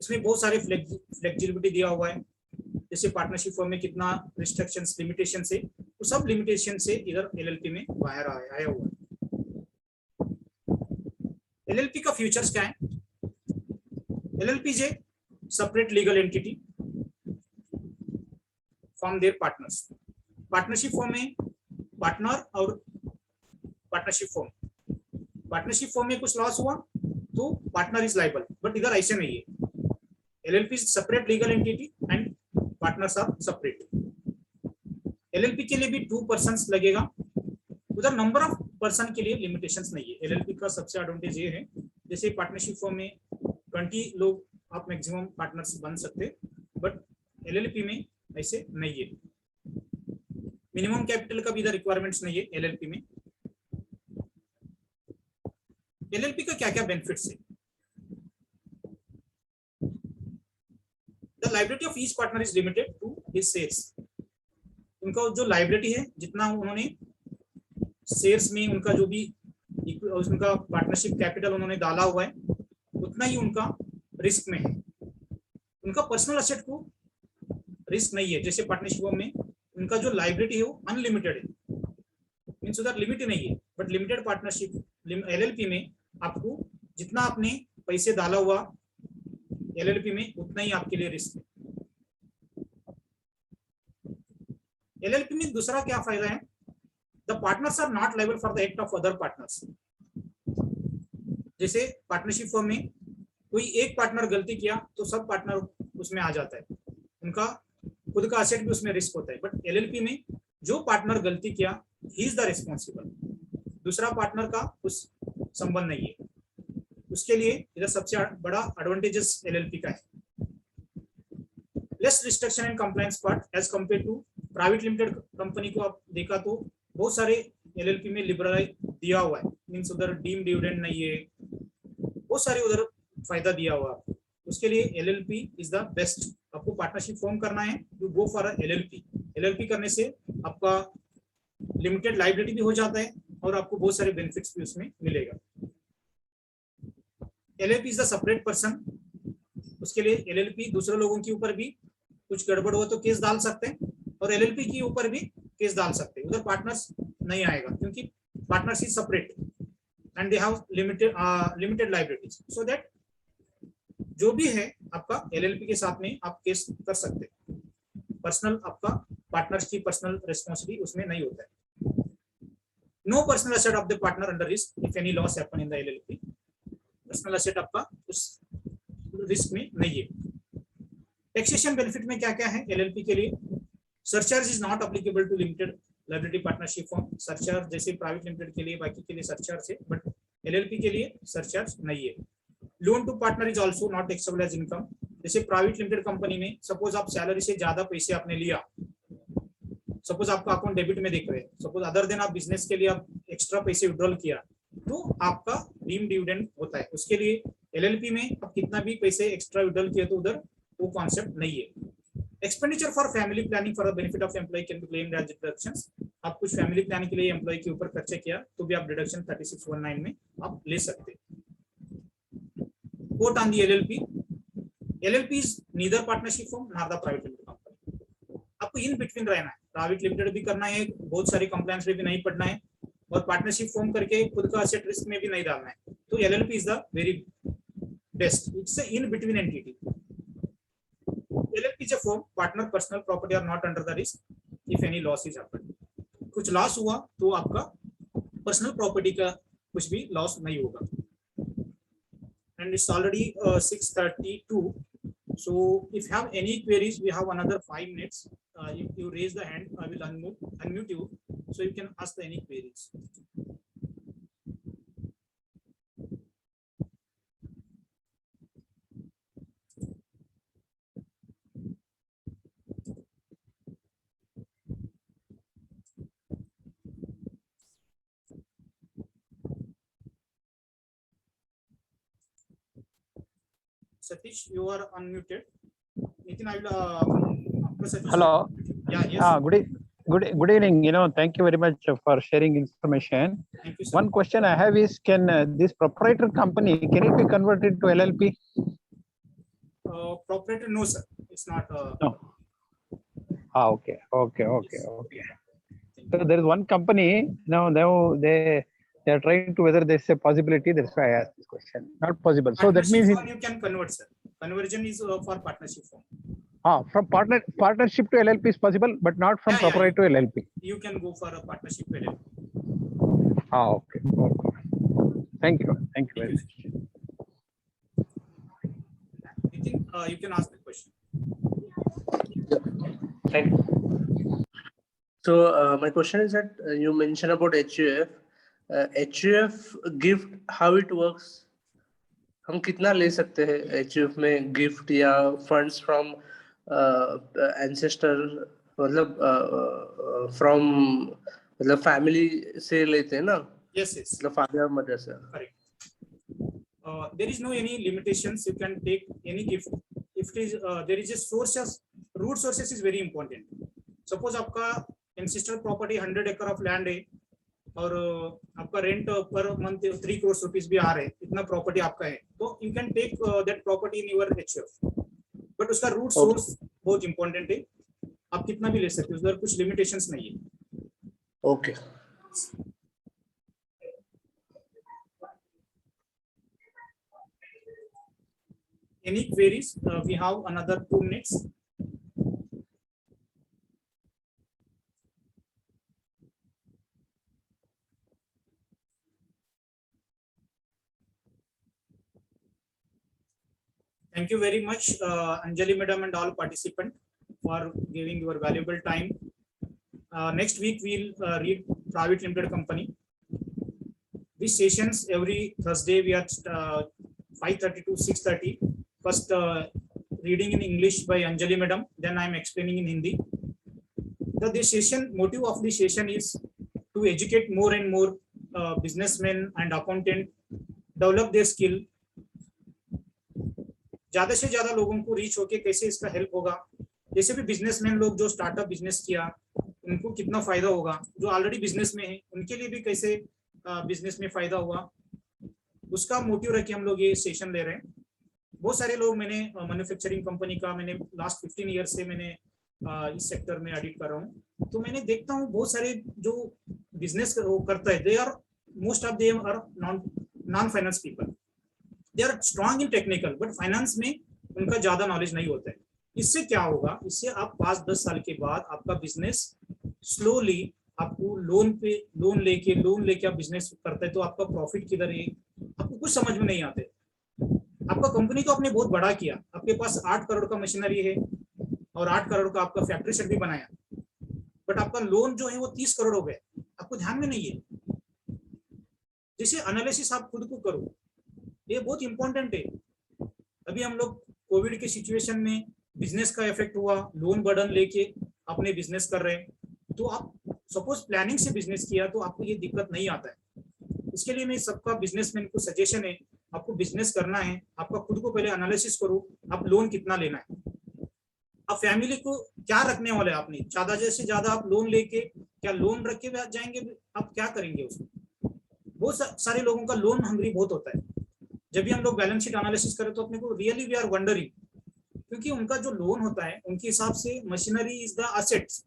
इसमें बहुत सारे फ्लेक्सिबिलिटी दिया हुआ है, जैसे पार्टनरशिप फॉर्म में कितना रिस्ट्रिक्शंस, लिमिटेशन से, वो सब लिमिटेशन से इधर LLP में बाहर आया हुआ है। LLP का फ्यूचर्स क्या है? LLP is a separate legal entity from their partners. Partnership form में पार्टनर और पार्टनरशिप फॉर्म में कुछ लॉस हुआ तो पार्टनर इज लायबल, बट इधर ऐसे नहीं है। LLP is separate legal entity and partners are separate. LLP के लिए भी 2 पर्सन्स लगेगा, उधर नंबर ऑफ पर्सन के लिए लिमिटेशंस नहीं है। एलएलपी का सबसे एडवांटेज ये है, जैसे पार्टनरशिप फॉर्म में 20 लोग आप मैक्सिमम पार्टनर्स बन सकते, बट एलएलपी में ऐसे नहीं है। मिनिमम कैपिटल का भी इधर रिक्वायरमेंट्स नहीं है एलएलपी में। एलएलपी का क्या क्या बेनिफिट्स है? The liability of each partner is limited to his shares. उनका जो लायबिलिटी है, जितना उन्होंने शेयर्स में उनका जो भी उनका पार्टनरशिप कैपिटल उन्होंने डाला हुआ है, उतना ही उनका रिस्क में है। उनका पर्सनल एसेट को रिस्क नहीं है, जैसे पार्टनरशिप में उनका जो लायबिलिटी है वो अनलिमिटेड है, मींस उधर लिमिट नहीं है। बट लिमिटेड पार्टनरशिप एलएलपी में आपको जितना आपने पैसे डाला हुआ एलएलपी में, उतना ही आपके लिए रिस्क है। एलएलपी में दूसरा क्या फायदा है? The partners are not liable for the act of other partners. जैसे पार्टनरशिप फॉर्म में कोई एक पार्टनर गलती किया तो सब पार्टनर उसमें आ जाता है, उनका खुद का एसेट भी उसमें रिस्क होता है। बट एलएलपी में जो पार्टनर गलती किया, ही इज द रिस्पॉन्सिबल, दूसरा पार्टनर का उस संबंध नहीं है। उसके लिए इधर सबसे बड़ा एडवांटेजेस एलएलपी का है। Less restriction and compliance part as compare to private limited company को आप देखा तो बहुत सारे एलएलपी में लिबरलाइज दिया हुआ है, मीन्स उधर डीम डिविडेंड नहीं है, बहुत सारे उधर फायदा दिया हुआ है। उसके लिए एलएलपी इज द बेस्ट। आपको पार्टनरशिप फॉर्म करना है, you go for LLP. LLP करने से आपका लिमिटेड लायबिलिटी भी हो जाता है और आपको बहुत सारे बेनिफिट्स भी उसमें मिलेगा। LLP is the separate person, उसके लिए LLP दूसरे लोगों के ऊपर भी कुछ गड़बड़ हो तो केस डाल सकते हैं और LLP के ऊपर भी केस डाल सकते हैं। उधर पार्टनर्स नहीं आएगा क्योंकि partners is separate and they have limited liabilities, so that जो भी है आपका LLP के साथ में आप केस कर सकते हैं। पर्सनल आपका पार्टनर्स की पर्सनल रिस्पॉन्सिबिलिटी उसमें नहीं होता है। No personal asset of the partner under risk if any loss happen in the LLP। Personal asset आपका उस रिस्क में नहीं है। टैक्सेशन बेनिफिट में क्या क्या है LLP के लिए? Surcharge is not applicable to limited liability partnership form. Surcharge जैसे प्राइवेट लिमिटेड के लिए बाकी के लिए सरचार्ज है, बट LLP के लिए सरचार्ज नहीं है। Loan to partner is also not taxable as income. जैसे प्राइवेट लिमिटेड कंपनी में सपोज आप सैलरी से ज्यादा पैसे आपने लिया, सपोज आपका अकाउंट डेबिट में दिख रहे हैं, सपोज अदर देन आप बिजनेस के लिए आप एक्स्ट्रा पैसे विड्रॉल किया तो आपका डीम डिविडेंड होता है। उसके लिए LLP में आप कितना भी पैसे एक्स्ट्रा विड्रॉल किया तो उधर वो कॉन्सेप्ट नहीं है। Expenditure for family planning for the benefit of employ can be claimed as deductions. आप कुछ फैमिली प्लानिंग के लिए एम्प्लॉय के ऊपर खर्चा किया तो भी आप डिडक्शन 3619 में आप ले सकते हैं। Quote on the LLP is neither partnership form nor the private limited company. आपको इन बिटवीन रहना है, प्राइवेट लिमिटेड भी करना है, बहुत सारी कंप्लायंस में भी नहीं पड़ना है और पार्टनरशिप फॉर्म करके खुद का एसेट रिस्क में भी नहीं डालना है। तो LLP is the very best, it's a in between entity. LLP is a form, partner personal property are not under the risk if any loss is happened। कुछ लॉस हुआ तो आपका पर्सनल प्रॉपर्टी का कुछ भी लॉस नहीं होगा। And it's already 6:32, so if you have any queries we have another 5 minutes. If you raise the hand I will unmute you so you can ask any queries. Satish, you are unmuted. Nitin, I will after Satish. Hello. Yeah, yes. Good evening. Thank you very much for sharing information. Thank you, sir. One question I have is, can this proprietor company, can it be converted to LLP? Proprietor, no sir, it's not. No. Okay. So there is one company now they are trying to whether there's a possibility. That's why I asked this question. Not possible. So that means you can convert, sir. Conversion is for partnership form. From partnership to LLP is possible, but not from proprietor to LLP. You can go for a partnership to LLP. Okay. Thank you very much. Nitin, you can ask the question. Thank you. So my question is that you mentioned about HUF. HUF gift, how it works? हम कितना ले सकते हैं HUF में गिफ्ट या फंड्स फ्रॉम एंसेस्टर, मतलब फैमिली से लेते हैं ना? Yes. मतलब फादर मदर से। Correct. There is no any limitations. You can take any gift. If it is there is a sources, root sources is very important. Suppose आपका ancestral property 100 acre of land है और आपका rent per month 3 crore rupees भी आ रहे हैं, इतना प्रॉपर्टी आपका है, तो you can take that property in your HUF, but उसका रूट सोर्स बहुत इंपॉर्टेंट है। आप कितना भी ले सकते हो, उधर कुछ लिमिटेशंस नहीं है। Okay. Any queries? We have another 2 minutes. Thank you very much, Anjali madam and all participants for giving your valuable time. Next week we'll read private limited company. These sessions every Thursday we are 5:30 to 6:30. First reading in English by Anjali madam, then I am explaining in Hindi. This motive of the session is to educate more and more businessmen and accountant, develop their skill. ज्यादा से ज्यादा लोगों को रीच होके कैसे इसका हेल्प होगा, जैसे भी बिजनेसमैन लोग जो स्टार्टअप बिजनेस किया उनको कितना फायदा होगा, जो ऑलरेडी बिजनेस में है उनके लिए भी कैसे बिजनेस में फायदा हुआ, उसका मोटिव रख के हम लोग ये सेशन ले रहे हैं। बहुत सारे लोग, मैंने मैन्युफैक्चरिंग कंपनी का, मैंने लास्ट 15 ईयर से मैंने इस सेक्टर में ऑडिट कर रहा हूँ, तो मैंने देखता हूँ बहुत सारे जो बिजनेस करता है, they are most of them are non finance people, they are strong in technical, but finance में उनका ज्यादा नॉलेज नहीं होता है। इससे क्या होगा, इससे आप 5-10 साल के बाद आपका बिजनेस स्लोली, आपको लोन लेके आप बिजनेस करते हैं, तो आपका प्रॉफिट किधर है आपको कुछ समझ में नहीं आते। आपका कंपनी तो आपने बहुत बड़ा किया, आपके पास 8 करोड़ का मशीनरी है और 8 करोड़ का आपका फैक्ट्री सेट भी बनाया, बट आपका लोन जो है वो 30 करोड़ हो गए, आपको ध्यान में नहीं है। जैसे एनालिसिस आप खुद को करो, ये बहुत इंपॉर्टेंट है। अभी हम लोग कोविड के सिचुएशन में बिजनेस का इफेक्ट हुआ, लोन बर्डन लेके अपने बिजनेस कर रहे हैं, तो आप सपोज प्लानिंग से बिजनेस किया तो आपको ये दिक्कत नहीं आता है। इसके लिए मैं सबका बिजनेसमैन को सजेशन है, आपको बिजनेस करना है, आपका खुद को पहले एनालिसिस करो, आप लोन कितना लेना है, आप फैमिली को क्या रखने वाले, आपने ज्यादा से ज्यादा आप लोन लेके क्या लोन रख के जाएंगे, आप क्या करेंगे उसमें। बहुत सारे लोगों का लोन हंगरी बहुत होता है। जब भी हम लोग बैलेंस शीट एनालिसिस करें तो अपने को रियली वी आर वंडरिंग, क्योंकि उनका जो लोन होता है उनके हिसाब से machinery is the assets,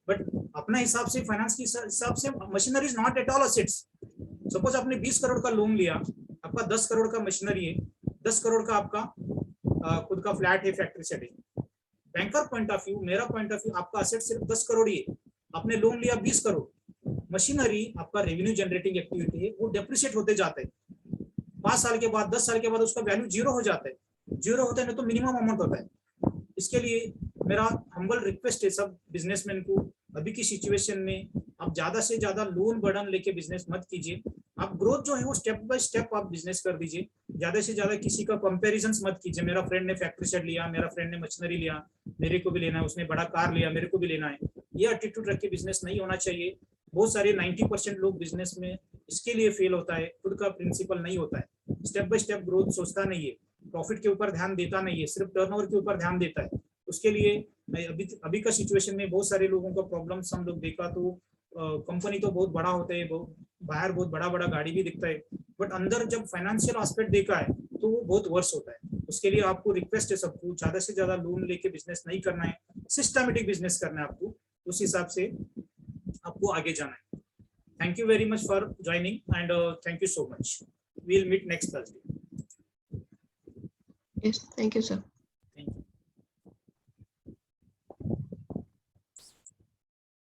but अपना हिसाब से फाइनेंस के हिसाब से machinery is not at all assets. Suppose आपने 20 करोड़ का लोन लिया, आपका 10 करोड़ का मशीनरी है, 10 करोड़ का आपका खुद का फ्लैट है, फैक्ट्री सेट है। बैंकर पॉइंट ऑफ व्यू, मेरा पॉइंट ऑफ व्यू, आपका असेट सिर्फ 10 करोड़ ही है, आपने लोन लिया 20 करोड़। मशीनरी आपका रेवेन्यू जनरेटिंग एक्टिविटी है, वो डेप्रिशिएट होते जाते हैं, 5 साल के बाद 10 साल के बाद उसका वैल्यू जीरो हो जाता है। जीरो होता है ना तो मिनिमम अमाउंट होता है। इसके लिए मेरा हम्बल रिक्वेस्ट है सब बिजनेसमैन को, अभी की सिचुएशन में आप ज्यादा से ज्यादा लोन बर्डन लेके बिजनेस मत कीजिए। आप ग्रोथ जो है वो स्टेप बाय स्टेप आप बिजनेस कर दीजिए। ज्यादा से ज्यादा किसी का कंपैरिजंस मत कीजिए, मेरा फ्रेंड ने फैक्ट्री सेट लिया, मेरा फ्रेंड ने मशीनरी लिया, मेरे को भी लेना है, उसने बड़ा कार लिया, मेरे को भी लेना है। ये एटीट्यूड रख के बिजनेस नहीं होना चाहिए। बहुत सारे 90% लोग बिजनेस में इसके लिए फेल होता है, खुद का प्रिंसिपल नहीं होता है, स्टेप बाय स्टेप ग्रोथ सोचता नहीं है, प्रॉफिट के ऊपर ध्यान देता नहीं है, सिर्फ टर्नओवर के ऊपर ध्यान देता है। उसके लिए अभी का सिचुएशन में बहुत सारे लोगों का प्रॉब्लम्स हम लोग देखा तो कंपनी तो बहुत बड़ा होता है, बाहर बहुत बड़ा बड़ा गाड़ी भी दिखता है, बट अंदर जब फाइनेंशियल एस्पेक्ट देखा है तो वो बहुत वर्स होता है। उसके लिए आपको रिक्वेस्ट है सबको, ज्यादा से ज्यादा लोन लेके बिजनेस नहीं करना है, सिस्टमेटिक बिजनेस करना है आपको, उस हिसाब से आपको आगे जाना है। Thank you very much for joining and thank you so much. We will meet next Thursday. Yes, thank you, sir.